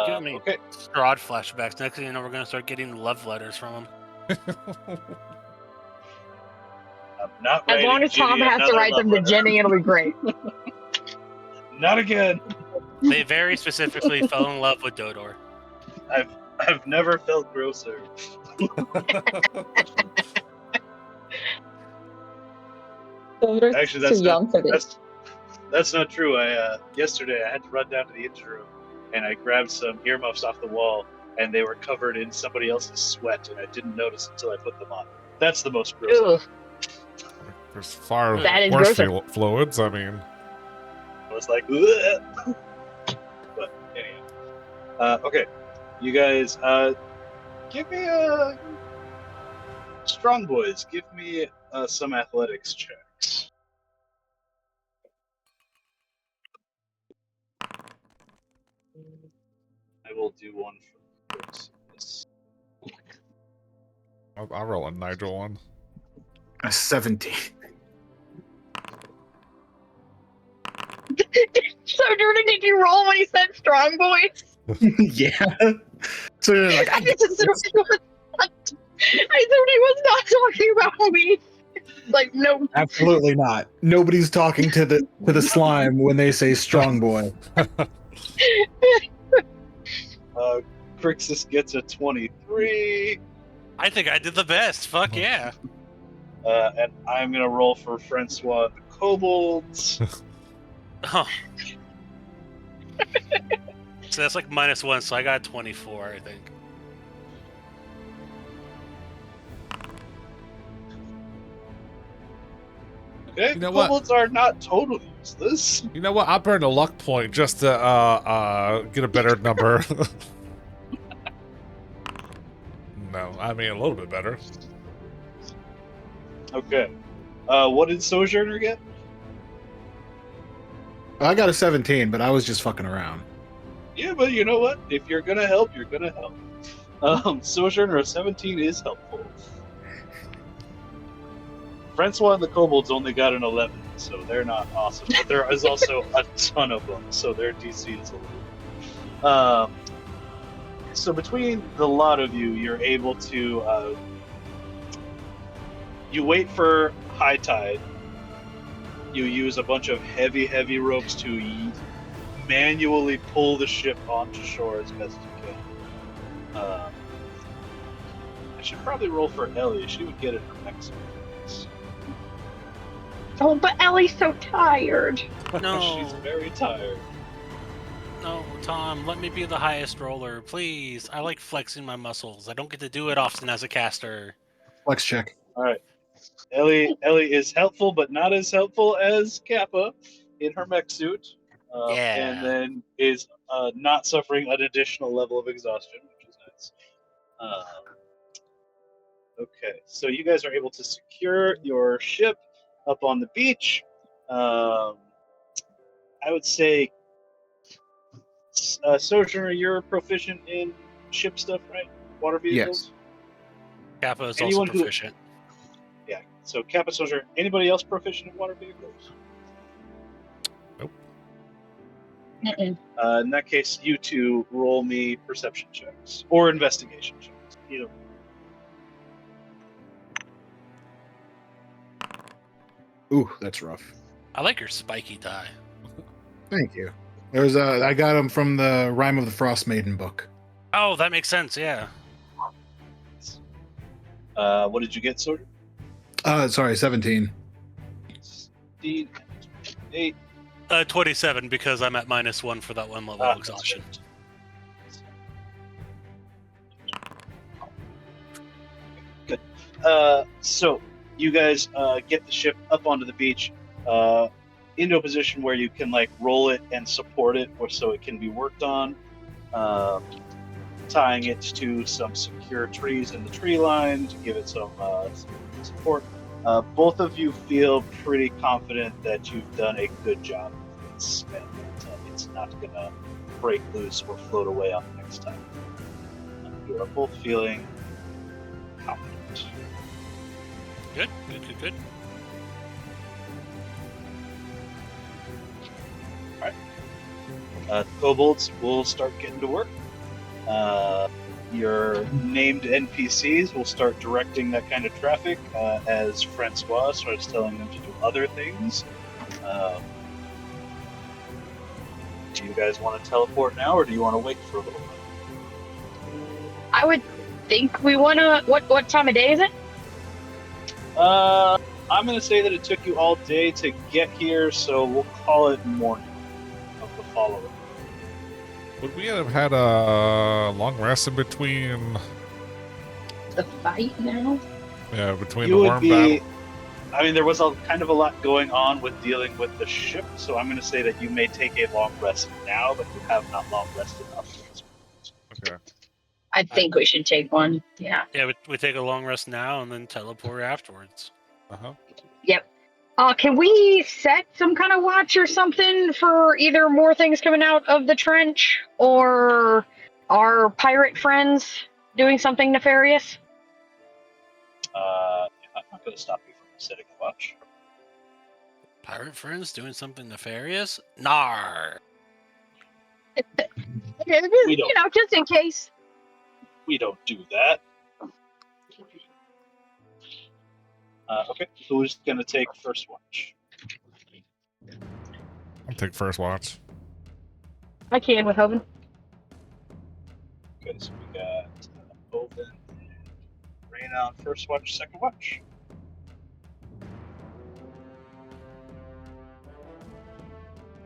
Give me Okay. Strahd flashbacks. Next thing you know, we're going to start getting love letters from him. I'm not As writing long as Tom Ginny has to another write them love to letter. Jenny, it'll be great. Not again. They very specifically fell in love with Dodor. I've never felt grosser. They're Actually, too young for this. That's not true. Yesterday I had to run down to the engine room and I grabbed some earmuffs off the wall and they were covered in somebody else's sweat and I didn't notice until I put them on. That's the most gross. Ugh. There's far That is worse grosser. fluids. I mean, I was like, ugh. But anyhow, okay, you guys, give me a strong boys. Give me some athletics checks. I will do one for Chris. I'll roll a Nigel one. A 17. So, Jordan, did you roll when he said strong boys? Yeah. So you're like, I just assumed he was not talking about me. Like, no. absolutely not. Nobody's talking to the slime when they say strong boy. Crixus gets a 23, I think I did the best. Fuck yeah. and I'm gonna roll for Francois and the kobolds. Oh. So that's like -1, so I got 24, I think. Okay, You know what? kobolds are not totally useless. You know what? I burned a luck point just to get a better number. No, I mean a little bit better. Okay, what did Sojourner get? I got a 17, but I was just fucking around. Yeah, but you know what? If you're gonna help, you're gonna help. Sojourner a 17 is helpful. Francois and the kobolds only got an 11, so they're not awesome. But there is also a ton of them, so their DC is a little. So between the lot of you, you're able to. You wait for high tide. You use a bunch of heavy ropes to manually pull the ship onto shore as best you can. I should probably roll for Ellie. She would get it for next week. Oh, but Ellie's so tired. No. She's very tired. No, Tom, let me be the highest roller, please. I like flexing my muscles. I don't get to do it often as a caster. Flex check. All right. Ellie is helpful, but not as helpful as Kappa in her mech suit. Yeah. And then is not suffering an additional level of exhaustion, which is else. Okay, so you guys are able to secure your ship up on the beach. I would say, Sojourner, you're proficient in ship stuff, right? Water vehicles? Kappa is Anyone also who- proficient. Yeah, so Kappa, Sojourner. Anybody else proficient in water vehicles? Mm-mm. In that case, you two roll me perception checks or investigation checks. Either. Ooh, that's rough. I like your spiky die. Thank you. There's I got them from the Rime of the Frost Maiden book. Oh, that makes sense. Yeah. What did you get, Sojourner? Sorry, 17. 8. 27 because I'm at -1 for that one level of exhaustion. Good. So you guys get the ship up onto the beach, into a position where you can like roll it and support it, or so it can be worked on, tying it to some secure trees in the tree line to give it some support. Both of you feel pretty confident that you've done a good job of this, and that it's not going to break loose or float away on the next time. You are both feeling confident. Good. Kobolds will start getting to work. Your named NPCs will start directing that kind of traffic as Francois starts telling them to do other things. Do you guys want to teleport now, or do you want to wait for a little bit? I would think we want to. What time of day is it? I'm going to say that it took you all day to get here, so we'll call it morning of the following. Would we have had a long rest in between? The fight now. Yeah, between You the would worm be. battle. I mean, there was kind of a lot going on with dealing with the ship, so I'm going to say that you may take a long rest now, but you have not long rested enough. Okay. I think we should take one. Yeah. Yeah, we take a long rest now and then teleport afterwards. Uh-huh. Yep. Can we set some kind of watch or something for either more things coming out of the trench or our pirate friends doing something nefarious? I'm not going to stop you from setting a watch. Pirate friends doing something nefarious? Nar. We don't. Just in case. We don't do that. Okay, who's going to take first watch? I'll take first watch. I can with Hoven. Okay, so we got Oven and Raina on first watch, second watch.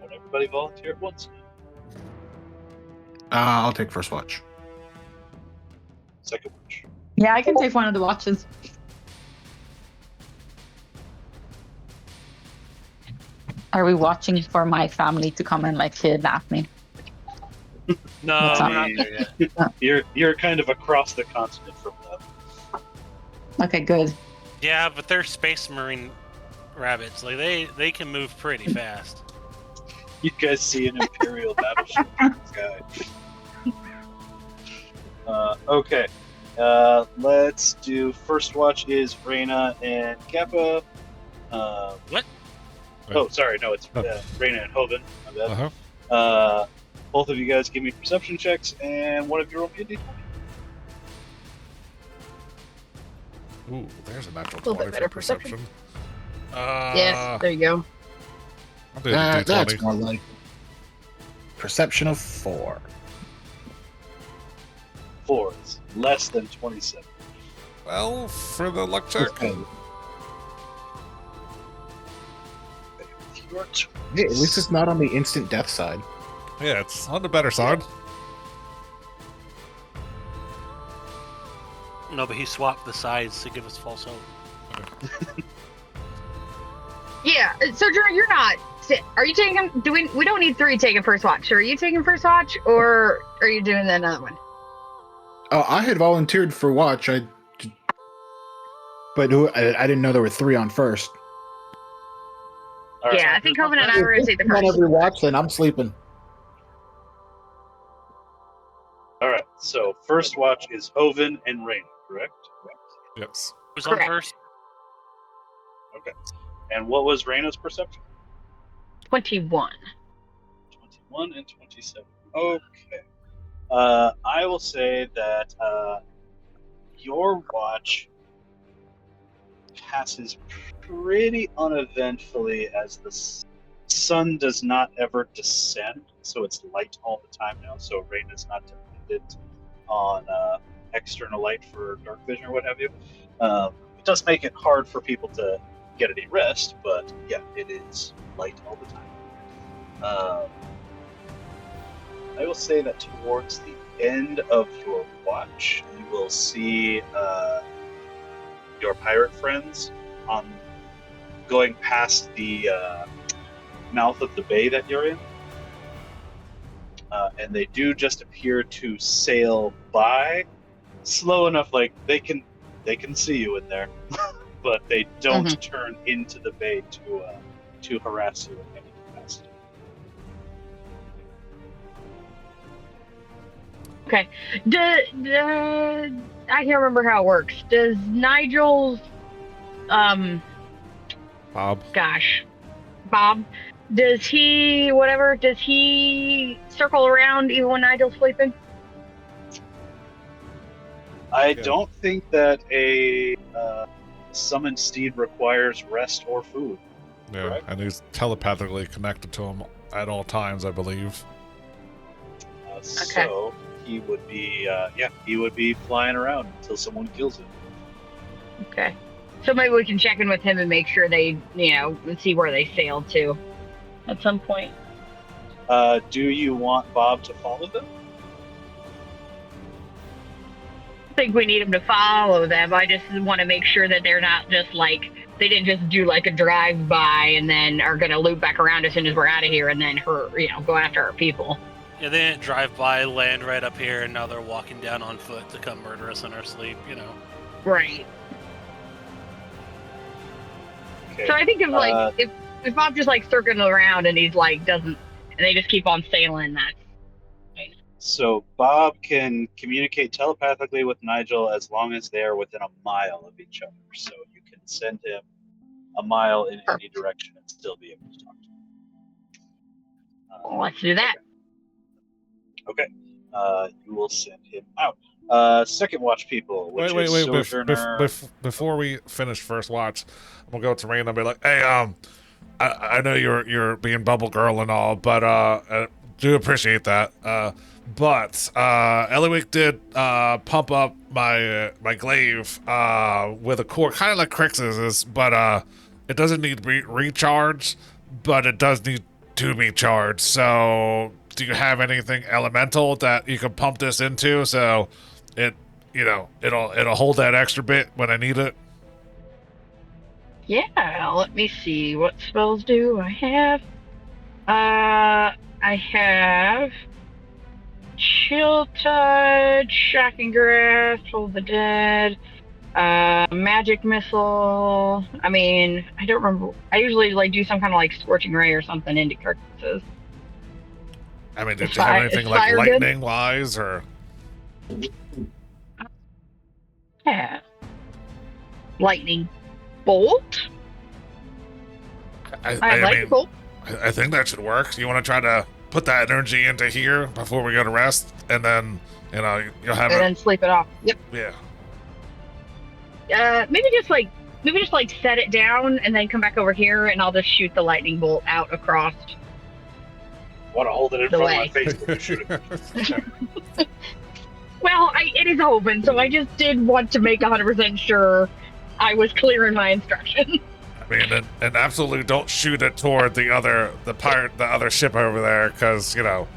Won't everybody volunteer at once? I'll take first watch. Second watch. Yeah, I can take one of the watches. Are we watching for my family to come and kidnap me? No, What's we're up? not there yet. You're kind of across the continent from them. Okay, good. Yeah, but they're space marine rabbits. Like they can move pretty fast. You guys see an Imperial battleship in the sky. Okay. Let's do first watch is Raina and Kappa. What? Oh, sorry, no, it's Raina and Hoven. My bad. Uh-huh. Both of you guys give me perception checks, and one of you roll me a d20. Ooh, there's a natural Little 20 bit for better perception. perception. Yes, there you go. I'll do the D20. That's more like perception of 4. 4 is less than 27. Well, for the luck check. Okay. Your Hey, at least it's not on the instant death side. Yeah, it's on the better side. No, but he swapped the sides to give us false hope. Yeah, Sojourner, you're not. Are you taking? We don't need 3 taking first watch. Are you taking first watch, or are you doing another one? I had volunteered for watch. But I didn't know there were 3 on first. All right. Yeah, I think Coven and I were the On first. every watch, then I'm sleeping. All right. So first watch is Hoven and Rain, correct? Yes. Who's on Correct. first? Okay. And what was Raina's perception? 21. 21 and 27. Okay. I will say that your watch passes pretty uneventfully as the sun does not ever descend, so it's light all the time now. So rain is not dependent on external light for dark vision or what have you. It does make it hard for people to get any rest, but yeah, it is light all the time. I will say that towards the end of your watch, you will see your pirate friends going past the mouth of the bay that you're in, and they do just appear to sail by, slow enough like they can see you in there, but they don't turn into the bay to harass you in any capacity. Okay. I can't remember how it works. Does Nigel's Bob. Bob, does he circle around even when Nigel's sleeping? I don't think that a summoned steed requires rest or food. Yeah, Correct? and he's telepathically connected to him at all times, I believe. So he would be flying around until someone kills him. Okay. So maybe we can check in with him and make sure they, see where they sailed to at some point. Do you want Bob to follow them? I think we need him to follow them. I just want to make sure that they're not just they didn't just do a drive-by and then are going to loop back around as soon as we're out of here and then go after our people. Yeah, they didn't drive by, land right up here, and now they're walking down on foot to come murder us in our sleep, Right. Okay. So I think if Bob just circling around and he's doesn't, and they just keep on sailing, that's So Bob can communicate telepathically with Nigel as long as they are within a mile of each other. So you can send him a mile in any direction and still be able to talk to him. let's do that. Okay. You will send him out. Second watch people, which Wait. is Sojourner. Before we finish first watch, I'm gonna go to Rain and be like, "Hey, I know you're being bubble girl and all, but I do appreciate that. But Eliwick did pump up my glaive with a core, kind of like Crix's is, but it doesn't need recharge, but it does need to be charged. So, do you have anything elemental that you can pump this into so it'll hold that extra bit when I need it?" Yeah, let me see. What spells do I have? I have Chill Touch, Shocking Grasp, Hold the Dead, Magic Missile. I mean, I don't remember. I usually do some kind of Scorching Ray or something into Curtis's. I mean, did you have anything lightning wise or? Yeah. Lightning Bolt? I like bolt. I think that should work. You want to try to put that energy into here before we go to rest, and then you'll have and then sleep it off. Yep. Yeah. Maybe just set it down and then come back over here, and I'll just shoot the lightning bolt out across. Want to hold it in front of my face when you shoot it. Well, it is open, so I just did want to make 100% sure I was clear in my instructions. I mean, and absolutely don't shoot it toward the other ship over there, because don't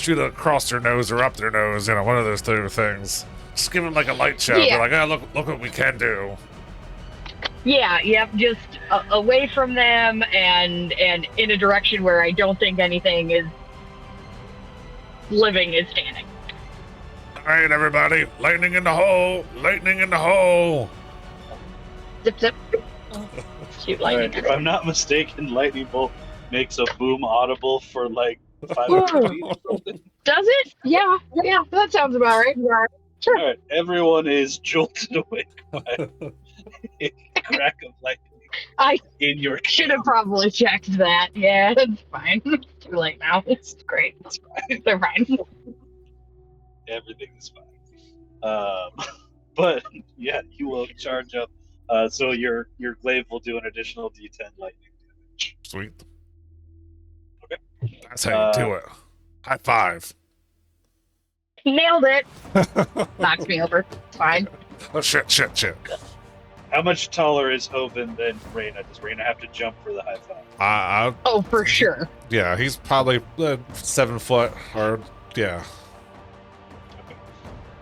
shoot it across their nose or up their nose. One of those two things. Just give them a light show. Yeah. Be like, look what we can do. Yeah, yep, just away from them and in a direction where I don't think anything is living is standing. right, everybody. Lightning in the hole. Lightning in the hole. Zip zip. Shoot All lightning. right, if I'm not mistaken, lightning bolt makes a boom audible for like 500 feet or something. Does it? Yeah, yeah, that sounds about right. Sure. All right, everyone is jolted awake by a crack of lightning I in your should camp. have probably checked that. Yeah, it's fine. It's too late now. It's great. It's fine. They're fine. Everything is fine. But yeah, you will charge up. So your glaive will do an additional D10 lightning damage. Sweet. Okay. That's how you do it. High five. Nailed it. Knocks me over. It's fine. Oh, shit. How much taller is Hoven than Reyna? Does Reyna have to jump for the high five? Oh, for sure. Yeah, he's probably 7 foot, or, yeah.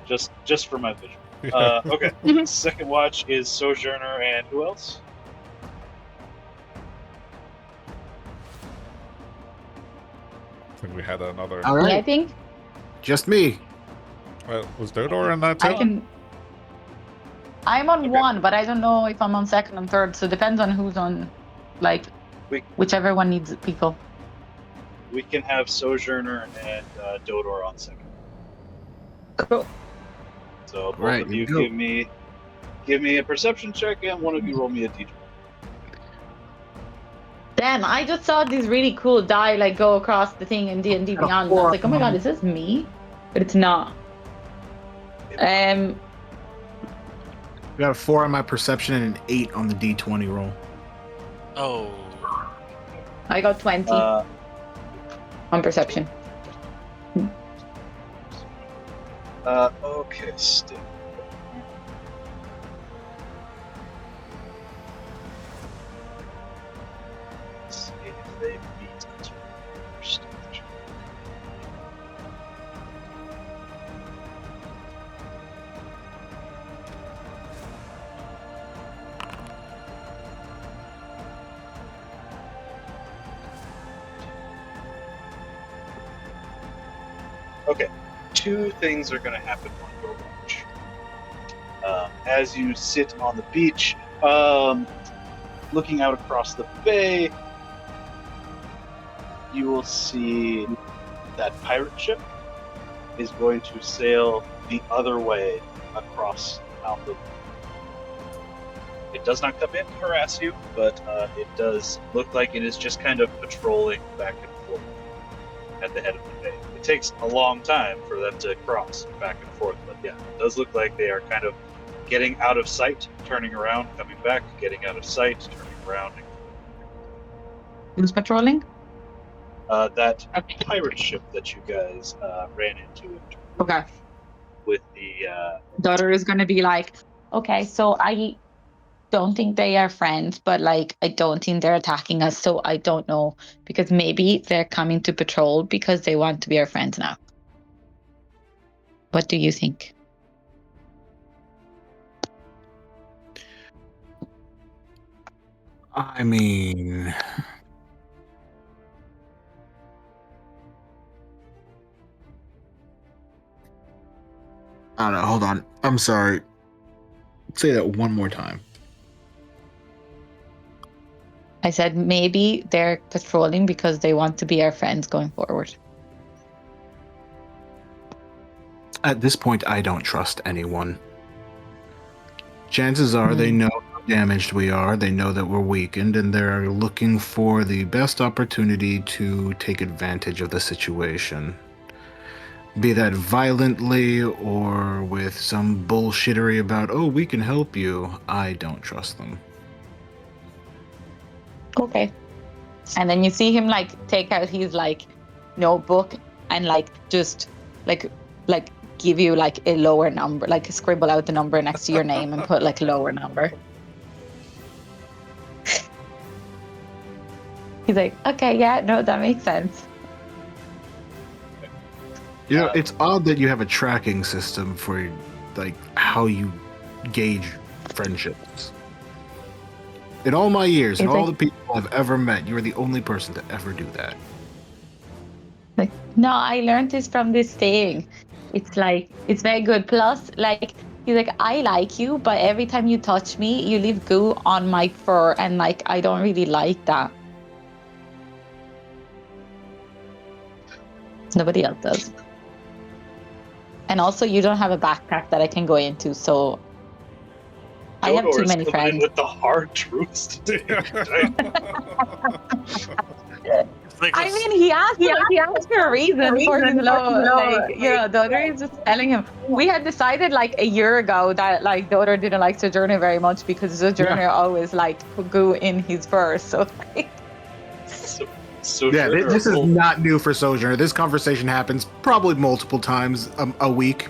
Just for my vision. Okay. Second watch is Sojourner and who else? I think we had another. All Yeah, I right, think just me. Was Dodor in that too? I'm on Okay. 1, but I don't know if I'm on 2nd and 3rd. So it depends on who's on, like, whichever one needs people. We can have Sojourner and Dodor on second. Cool. So both Right, of you go. give me a perception check, and one of you roll me a d20. Damn, I just saw this really cool die like go across the thing in D&D Beyond. And I was like, oh my god, is this me? But it's not. I got a 4 on my perception and an 8 on the D20 roll. Oh. I got 20 on perception. Okay, still. Let's see if they beat us first. Okay, two things are going to happen on your watch. As you sit on the beach, looking out across the bay, you will see that pirate ship is going to sail the other way across the mouth of the bay. It does not come in to harass you, but it does look like it is just kind of patrolling back and forth at the head of the bay. It takes a long time for them to cross back and forth, but yeah, it does look like they are kind of getting out of sight, turning around, coming back, getting out of sight, turning around. Who's patrolling? That pirate ship that you guys ran into Okay. with the Daughter is gonna be like, okay, so I don't think they are friends, but like I don't think they're attacking us, so I don't know. Because maybe they're coming to patrol because they want to be our friends now. What do you think? I mean, I don't know. Hold on. I'm sorry. Say that one more time. I said maybe they're patrolling because they want to be our friends going forward. At this point, I don't trust anyone. Chances are they know how damaged we are, they know that we're weakened, and they're looking for the best opportunity to take advantage of the situation. Be that violently or with some bullshittery about, oh, we can help you. I don't trust them. Okay. And then you see him like take out his like notebook and like just like give you like a lower number, like scribble out the number next to your name and put like a lower number. He's like, okay, yeah, no, that makes sense. You know, it's odd that you have a tracking system for like how you gauge friendships. In all my years, and It's all like- the people I've ever met, you are the only person to ever do that. Like, no, I learned this from this thing. it's like it's very good. Plus, like he's like, I like you, but every time you touch me, you leave goo on my fur, and like I don't really like that. Nobody else does. And also, you don't have a backpack that I can go into, so I have Dodor too is many coming in friends. with the hard truths today. It's like I this- mean, he asked for a reason for his low, like, you know, Dodor is just telling him. We had decided like a year ago that like Dodor didn't like Sojourner very much because Sojourner always like put goo in his fur. So like, Sojourner this is will- not new for Sojourner. This conversation happens probably multiple times a week.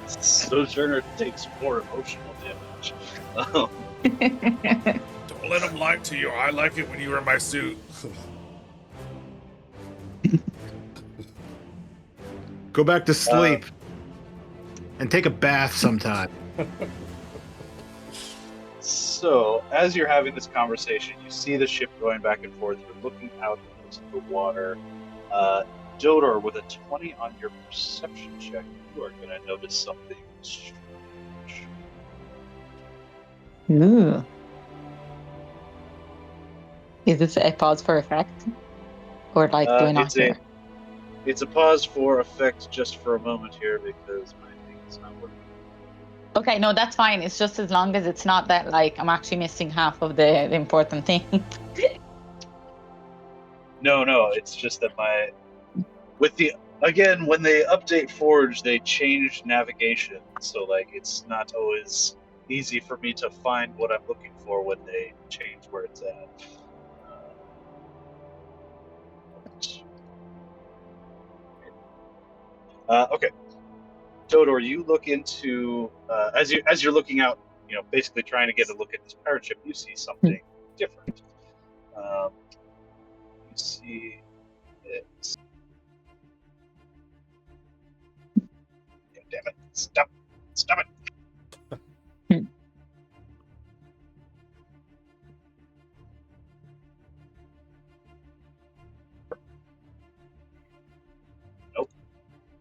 Sojourner takes more emotional damage. Don't let him lie to you. I like it when you wear my suit. Go back to sleep and take a bath sometime. So, as you're having this conversation, you see the ship going back and forth. You're looking out into the water. Dodor, with a 20 on your perception check, you are going to notice something strange. ooh. Is this a pause for effect, or like do I not hear? It's a pause for effect just for a moment here because my thing is not working. Okay, no, that's fine. It's just as long as it's not that like I'm actually missing half of the important thing. No, it's just that when they update Forge, they changed navigation, so like it's not always easy for me to find what I'm looking for when they change where it's at. Okay, Dodor, you look into as you're looking out, basically trying to get a look at this pirate ship. You see something different. You see it. Damn it! Stop it! Nope.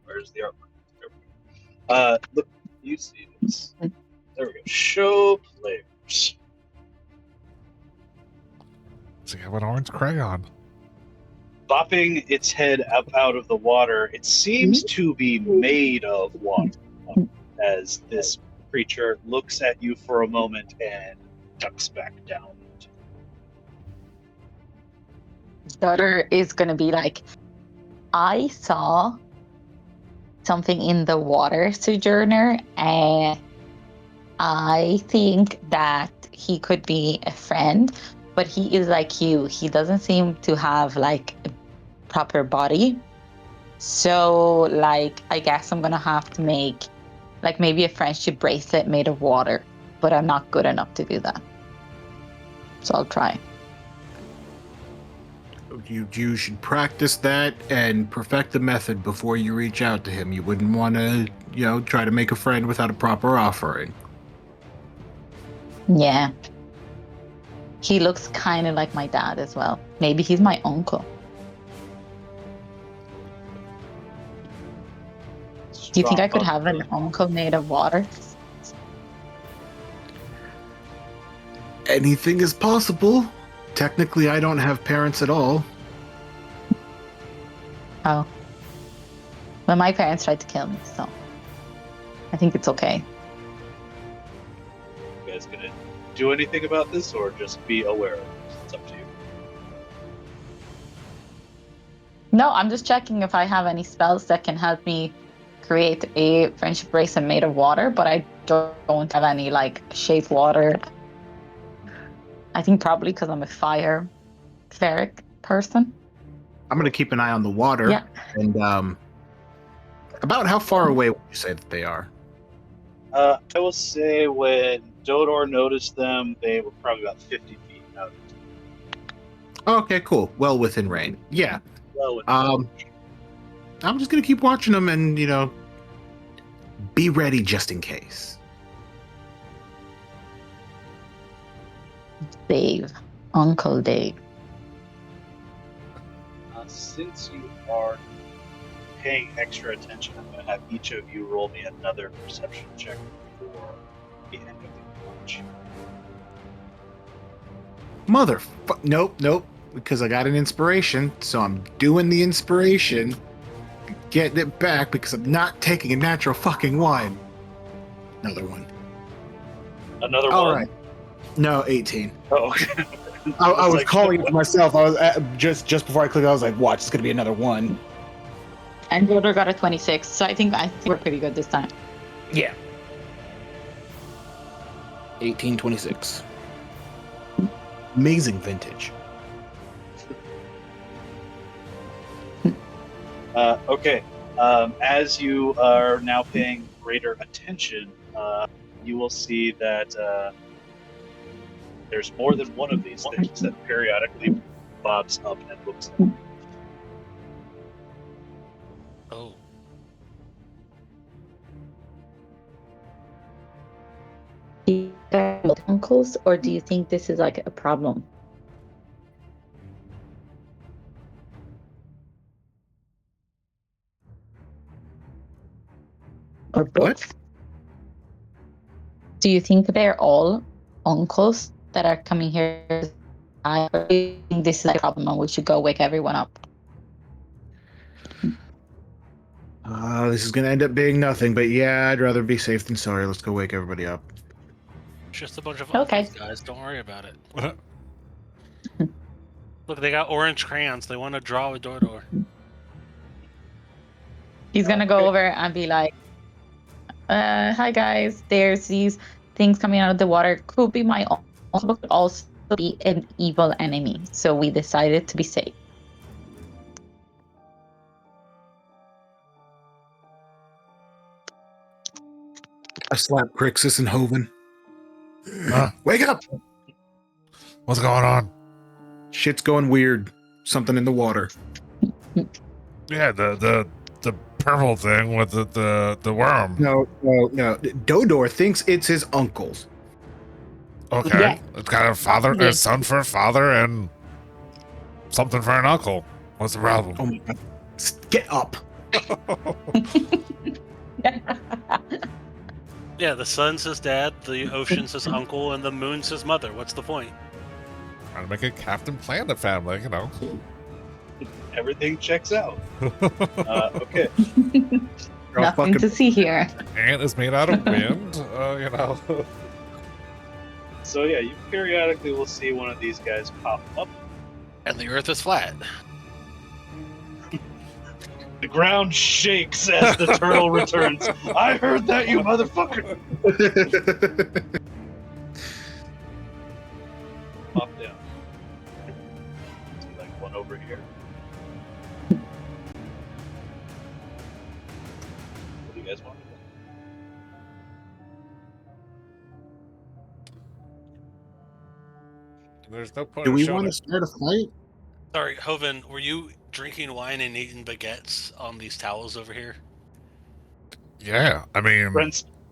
Where's the artwork? Look, you see this. There we go. Show players. So you have an orange crayon. Bopping its head up out of the water, it seems to be made of water. As this creature looks at you for a moment and ducks back down. Daughter is gonna be like, I saw something in the water, Sojourner, and I think that he could be a friend, but he is like you. He doesn't seem to have like a proper body. So like I guess I'm gonna have to make like maybe a friendship bracelet made of water, but I'm not good enough to do that. So I'll try. You should practice that and perfect the method before you reach out to him. You wouldn't want to, try to make a friend without a proper offering. Yeah. He looks kind of like my dad as well. Maybe he's my uncle. Do you think I could have an uncle made of water? Anything is possible. Technically, I don't have parents at all. Oh. Well, my parents tried to kill me, so I think it's okay. You guys gonna do anything about this or just be aware of it? It's up to you. No, I'm just checking if I have any spells that can help me create a friendship bracelet made of water, but I don't have any like shape water. I think probably because I'm a fire cleric person. I'm going to keep an eye on the water. Yeah. And about how far away would you say that they are? I will say when Dodor noticed them, they were probably about 50 feet out. Okay, cool. Well within range. Yeah. Well, I'm just going to keep watching them and, be ready just in case. Dave. Uncle Dave. since you are paying extra attention, I'm going to have each of you roll me another perception check for the end of the watch. Nope. Because I got an inspiration, so I'm doing the inspiration, getting it back because I'm not taking a natural fucking one. Another one. Another All one? right. No, 18. Oh, I was like, calling it for myself. I was just before I clicked, I was like, watch, it's going to be another one. And Yoder got a 26, so I think we're pretty good this time. Yeah. 1826. Amazing vintage. Okay. As you are now paying greater attention, you will see that there's more than one of these things that periodically bobs up and looks at you. Oh. Do you guys have uncles, or do you think this is like a problem? Or both? What? Do you think they're all uncles that are coming here? Or do you think this is a problem and we should go wake everyone up? This is going to end up being nothing, but yeah, I'd rather be safe than sorry. Let's go wake everybody up. Just a bunch of Okay. uncles, guys. Don't worry about it. Look, they got orange crayons. They want to draw a door. He's gonna go over and be like, hi guys, there's these things coming out of the water. Could be my uncle, but could also be an evil enemy. So we decided to be safe. I slapped Crixus and Hoven. Huh? Wake up! What's going on? Shit's going weird. Something in the water. Yeah, the purple thing with the worm. No. Dodor thinks it's his uncle's. Okay, Yeah. it's got a father, Yeah. a son for a father, and something for an uncle. What's the problem? Oh my god. Get up. Yeah, the sun's his dad, the ocean's his uncle, and the moon's his mother. What's the point? Trying to make a Captain Planet family, you know. Everything checks out. Okay. Nothing to see here. Ant is made out of wind, you know. So yeah, you periodically will see one of these guys pop up. And the earth is flat. The ground shakes as the turtle returns. I heard that, you motherfucker! Pop down. See, like one over here. What do you guys want to do? There's no point Do in we showing want to it. start a fight? Sorry, Hoven, were you drinking wine and eating baguettes on these towels over here? Yeah, I mean,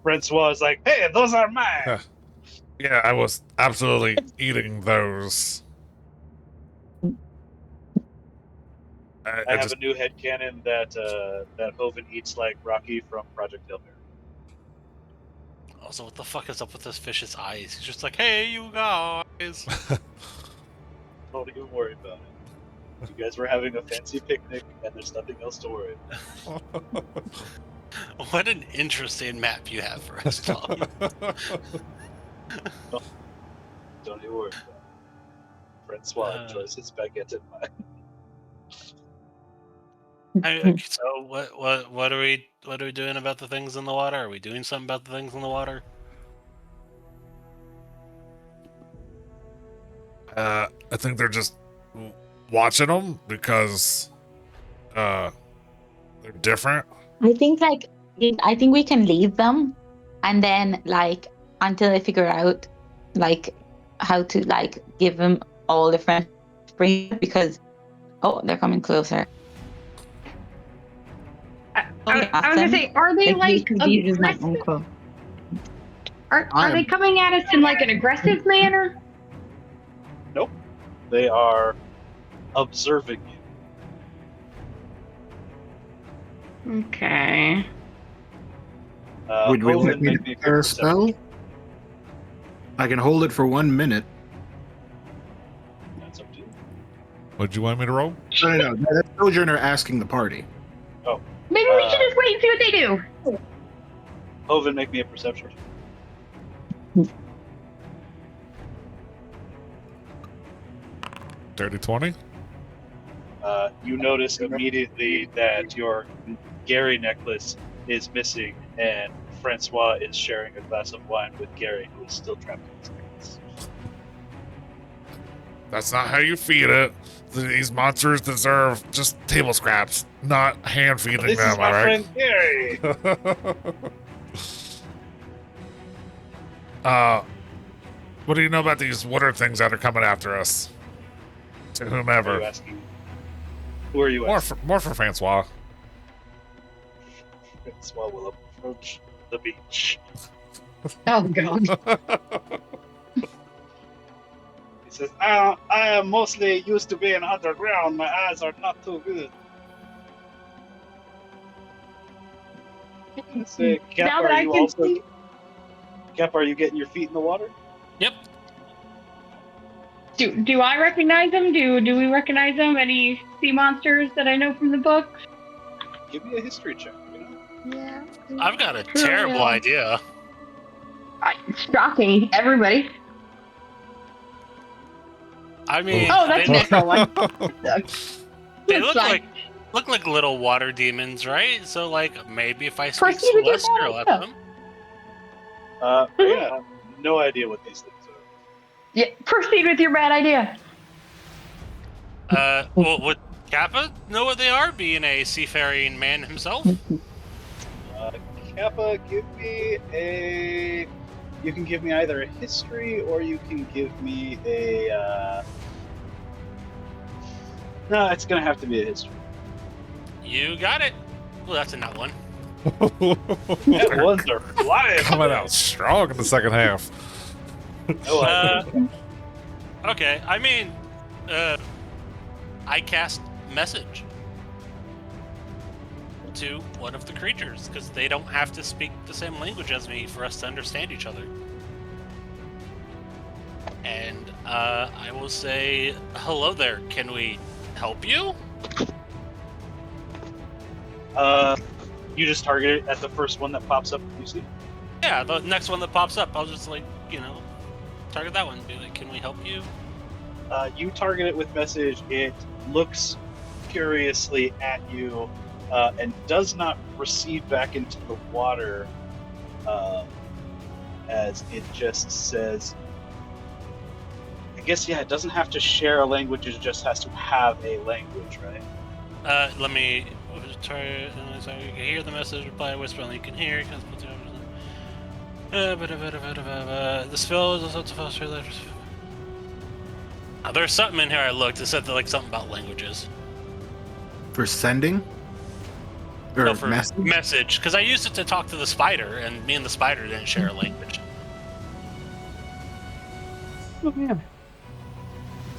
Francois is like, hey, those are mine! yeah, I was absolutely eating those. I have a new headcanon that that Hoven eats like Rocky from Project Hail Mary. Also, what the fuck is up with this fish's eyes? He's just like, hey, you guys. Don't even worry about it. You guys were having a fancy picnic, and there's nothing else to worry about. What an interesting map you have for us, Tom. Don't even worry about it. Francois enjoys his baguette and mine. So what are we doing about the things in the water? Are we doing something about the things in the water? I think they're just watching them because they're different. I think we can leave them, and then like until they figure out like how to like give them all different free, because they're coming closer. I was gonna say, are they like aggressive? Are they coming at us in like an aggressive manner? Nope. They are observing you. Okay. Would we Owen, like me make to me a quick prepare a perception. spell? I can hold it for 1 minute. That's up to you. Would you want me to roll? No. That's Sojourner asking the party. Maybe we should just wait and see what they do. Owen, make me a perception. Dirty 20? You notice immediately that your Gary necklace is missing, and Francois is sharing a glass of wine with Gary, who is still trapped in his necklace. That's not how you feed it. These monsters deserve just table scraps, not hand feeding This them, is my all right? friend Gary. What do you know about these water things that are coming after us? To Who are whomever. you asking? Who are you More asking? for Francois. Francois will approach the beach. Oh god. He says, I am mostly used to being underground. My eyes are not too good. Say, Cap, Now that are I you can also... see- Cap, are you getting your feet in the water? Yep. Do I recognize them? Do we recognize them? Any sea monsters that I know from the book? Give me a history check. You know? Yeah. I've got a terrible idea. Shocking, everybody. I mean, Oh, that's a natural one. they Looks look like little water demons, right? So like maybe if I speak Proceed with your Celestial bad at idea. them. Yeah, I have no idea what these things are. Yeah, proceed with your bad idea. Well, would Kappa know what they are, being a seafaring man himself? Kappa, give me a... You can give me either a history, or you can give me a... No, it's going to have to be a history. You got it. Well, that's a nut one. That ones are flying. Coming out strong in the second half. No idea. Okay, I mean, I cast message to one of the creatures because they don't have to speak the same language as me for us to understand each other. And I will say, hello there, can we help you? You just target it at the first one that pops up you see? Yeah, the next one that pops up, I'll just target that one. Be like, can we help you? You target it with message. It looks curiously at you and does not recede back into the water as it just says, I guess, yeah, it doesn't have to share a language, it just has to have a language, right? Let me try. So you can hear the message, reply, whisper, and you can hear. The spell is also to foster letters. There's something in here I looked. It said something about languages. For sending? Or No, for message? message, because I used it to talk to the spider, and me and the spider didn't share a language.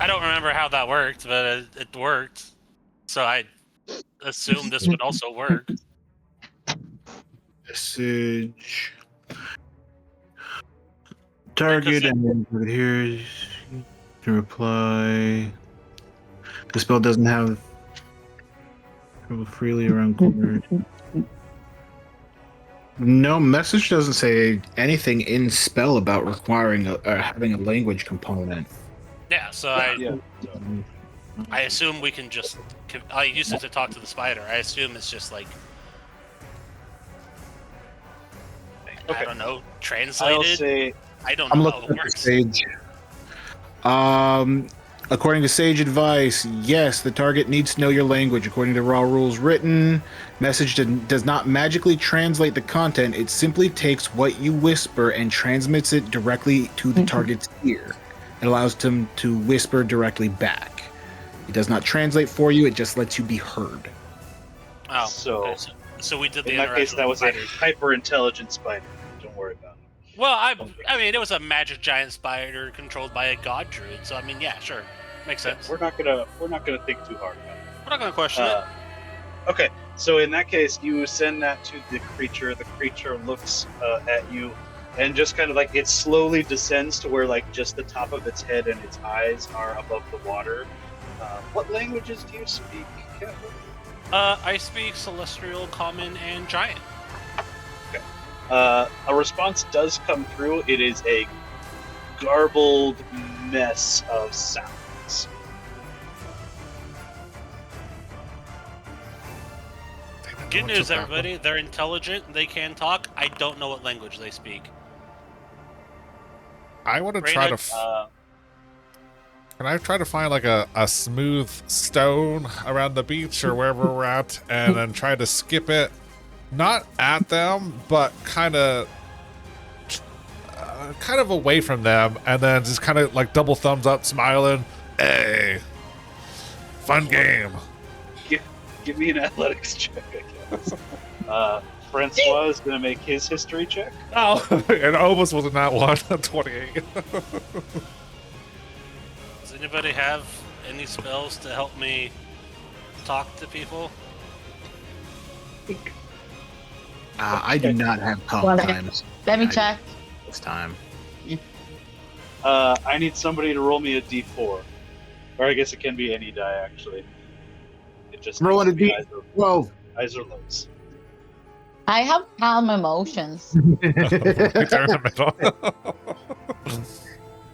I don't remember how that worked, but it worked. So I assume this would also work. Message. Target and then put it here. To reply. The spell doesn't have travel freely around corners. No, message doesn't say anything in spell about requiring having a language component. Yeah, so I assume we can just... I used it to talk to the spider. I assume it's just I don't know, translated? I don't I'm know how looking it at the works. sage. According to sage advice, yes, the target needs to know your language. According to raw rules written, message does not magically translate the content. It simply takes what you whisper and transmits it directly to the target's ear. It allows them to whisper directly back. It does not translate for you. It just lets you be heard. Oh, So- okay, so we did the In that case, interaction that with was a spiders. hyper-intelligent spider. Don't worry about it. Well, I mean, it was a magic giant spider controlled by a god druid. So I mean, yeah, sure, makes sense. We're not gonna think too hard about it. We're not gonna question it. Okay, so in that case, you send that to the creature. The creature looks at you, and just kind of like it slowly descends to where like just the top of its head and its eyes are above the water. What languages do you speak, Captain? I speak Celestial, Common, and Giant. Okay. A response does come through. It is a garbled mess of sounds. Good news, everybody. They're intelligent. They can talk. I don't know what language they speak. I want to try to. Can I try to find like a smooth stone around the beach or wherever we're at, and then try to skip it, not at them, but kind of away from them, and then just kind of like double thumbs up, smiling. Hey, fun game. Give me an athletics check, I guess. Francois is going to make his history check. Oh, it almost wasn't that one. 28. Does anybody have any spells to help me talk to people? I do not have talk times. Let me check. This time. I need somebody to roll me a d4. Or I guess it can be any die, actually. It just Roll needs a to be d12. highs or lows. I have calm emotions. Right there in the middle.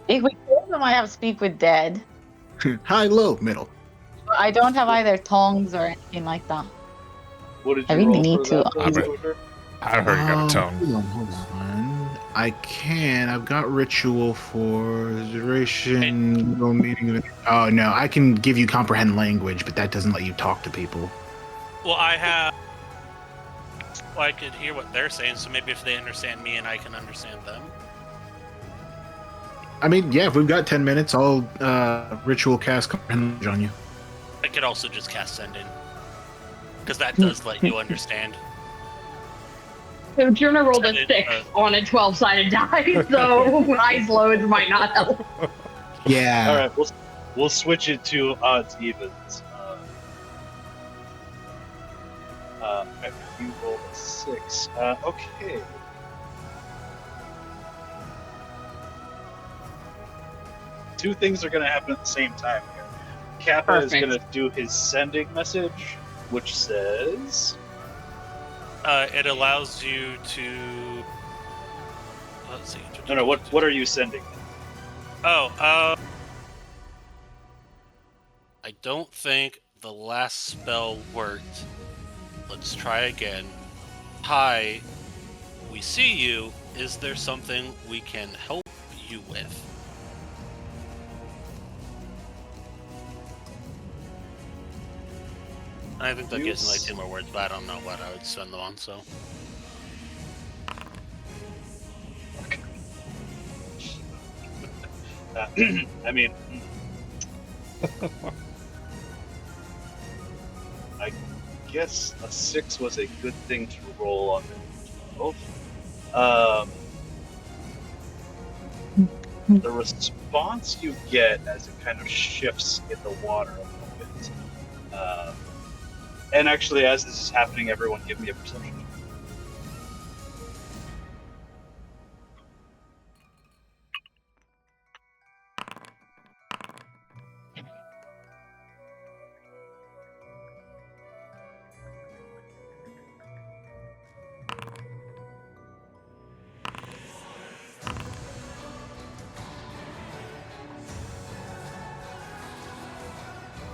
If we kill them, I have speak with dead. High, low, middle. I don't have either tongues or anything like that. What did I you really roll need for to. that? I heard you got a tongue. Hold on. I can. I've got ritual for duration. No meaning. Oh no, I can give you comprehend language, but that doesn't let you talk to people. Well, I could hear what they're saying, so maybe if they understand me and I can understand them. I mean, yeah, if we've got 10 minutes, I'll ritual cast comprehend language on you. I could also just cast Send In, because that does let you understand. So Jonah rolled a Send in, 6 on a 12-sided die, so eyes loads might not help. Yeah. All right, we'll switch it to odds evens. You rolled a 6. Okay. Two things are going to happen at the same time here. Kappa is Perfect. going to do his sending message, which says... It allows you to... Let's see. No, what are you sending? Oh, I don't think the last spell worked. Let's try again. Hi, we see you. Is there something we can help you with? I think that gives me like 2 more words, but I don't know what I would spend them on, so. I mean... I guess a 6 was a good thing to roll on the 12. The response you get as it kind of shifts in the water a little bit. And actually, as this is happening, everyone give me a perception.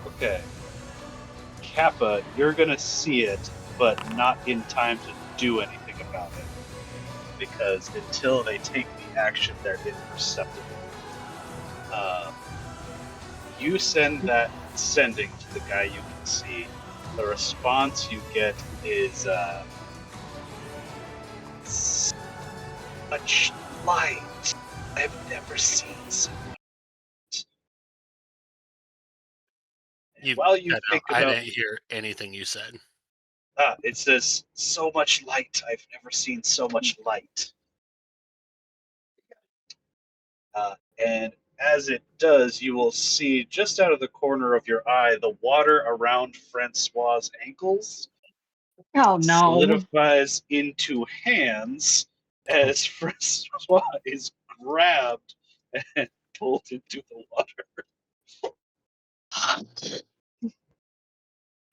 Okay. Kappa, you're gonna see it, but not in time to do anything about it. Because until they take the action, they're imperceptible. You send that sending to the guy you can see. The response you get is such light. I've never seen so much. While you think I about, didn't hear anything you said. it says so much light. I've never seen so much light. And as it does, you will see just out of the corner of your eye the water around Francois' ankles Oh no. solidifies into hands as Francois is grabbed and pulled into the water.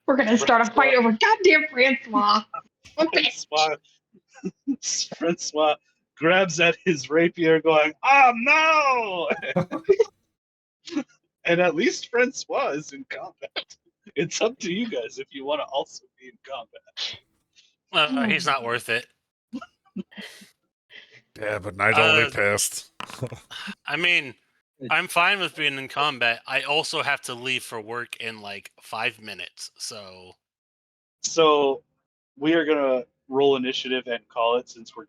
We're gonna start a fight over goddamn Francois. Francois grabs at his rapier, going, "Oh no!" And at least Francois is in combat. It's up to you guys if you want to also be in combat. He's not worth it. Yeah, but Nigel will be pissed. I mean, I'm fine with being in combat. I also have to leave for work in like 5 minutes, so. So we are gonna roll initiative and call it, since we're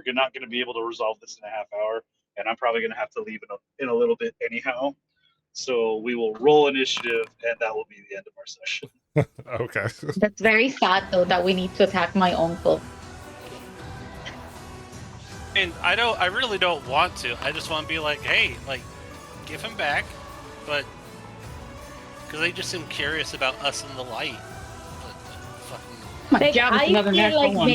not gonna be able to resolve this in a half hour, and I'm probably gonna have to leave in a little bit anyhow. So we will roll initiative, and that will be the end of our session. Okay. That's very sad though that we need to attack my uncle. And I really don't want to. I just want to be like, hey, like, give him back, but because they just seem curious about us in the light. My Like, job is I another feel natural like one.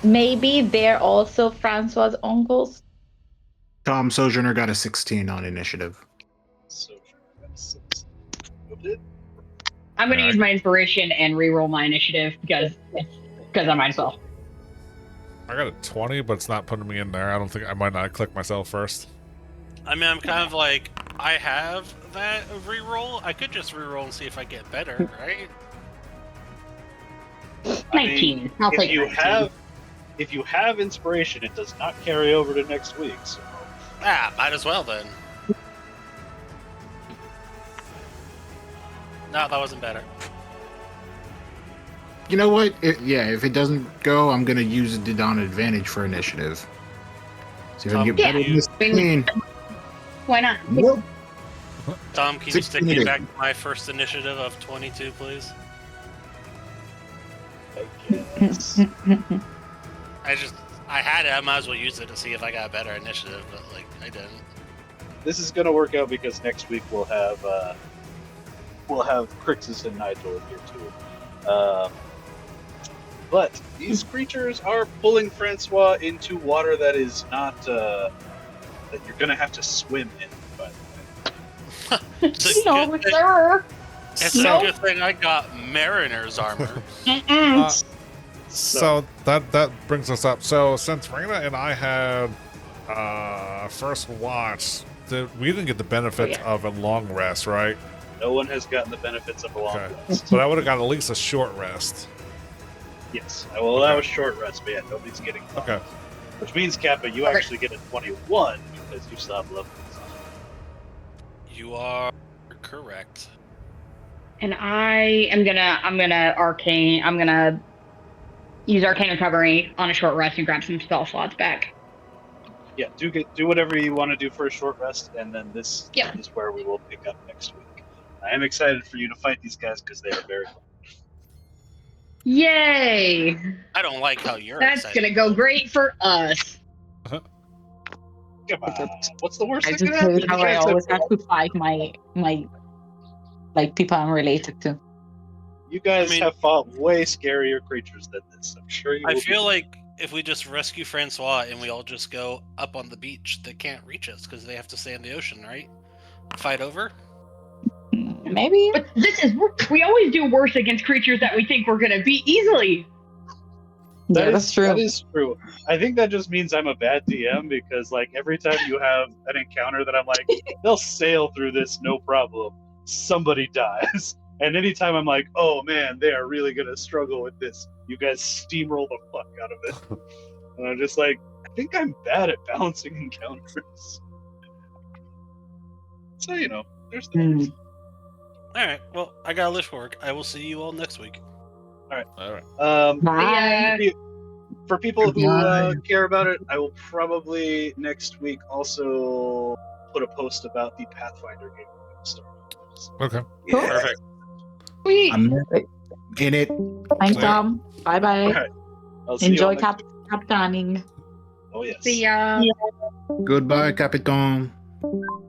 maybe they're also Francois' uncles. Tom Sojourner got a 16 on initiative. So that's 6. Noted. I'm gonna use my inspiration and re-roll my initiative because I might as well. I got a 20, but it's not putting me in there. I might not click myself first. I mean, I'm kind of like, I have that reroll. I could just reroll and see if I get better, right? 19. I'll if take you 19. if you have inspiration, it does not carry over to next week. So Might as well then. No, that wasn't better. You know what? If it doesn't go, I'm gonna use a Didon advantage for initiative. See if I can get better than this 16. Why not? Nope. Tom, can you stick 16 me it back is. to my first initiative of 22, please? I guess. I had it. I might as well use it to see if I got a better initiative, but like I didn't. This is going to work out because next week we'll have Crixus and Nigel in here too. But these creatures are pulling Francois into water that is not that you're going to have to swim in. By the way, It's a No, good thing- sir. It's No. a good thing I got Mariner's armor. So that brings us up. So since Raina and I had first watch, we didn't get the benefits of a long rest, right? no one has gotten the benefits of a long rest. But I would have got at least a short rest. Yes, I will allow a short rest, but yeah, nobody's getting long. Okay. Which means, Kappa, you actually get a 21 because you still have level. You are correct. And I'm gonna use Arcane Recovery on a short rest and grab some spell slots back. Yeah, do whatever you want to do for a short rest, and then this Yep. is where we will pick up next week. I am excited for you to fight these guys because they are very fun. Yay! I don't like how you're That's excited. gonna go great for us. Come on, what's the worst I that just could happen? hate how I always have to fight my like people I'm related to. You guys I mean- have fought way scarier creatures than this. I'm sure you. I will feel be- like if we just rescue Francois and we all just go up on the beach, they can't reach us because they have to stay in the ocean, right? Fight over? Maybe. But we always do worse against creatures that we think we're gonna beat easily. Yeah, that's true. That is true. I think that just means I'm a bad DM because, like, every time you have an encounter that I'm like, they'll sail through this no problem, somebody dies. And anytime I'm like, oh man, they are really gonna struggle with this, you guys steamroll the fuck out of it. And I'm just like, I think I'm bad at balancing encounters. So, you know, there's that. All right. Well, I got a list for work. I will see you all next week. All right. Yeah. For people who Bye. care about it, I will probably next week also put a post about the Pathfinder game we're going to start. Okay. Perfect. Sweet. I'm in it. Thanks, Tom. Bye bye. All right. I'll see you all Enjoy next week. captaining. Oh yes. See ya. Goodbye, Capitan. you.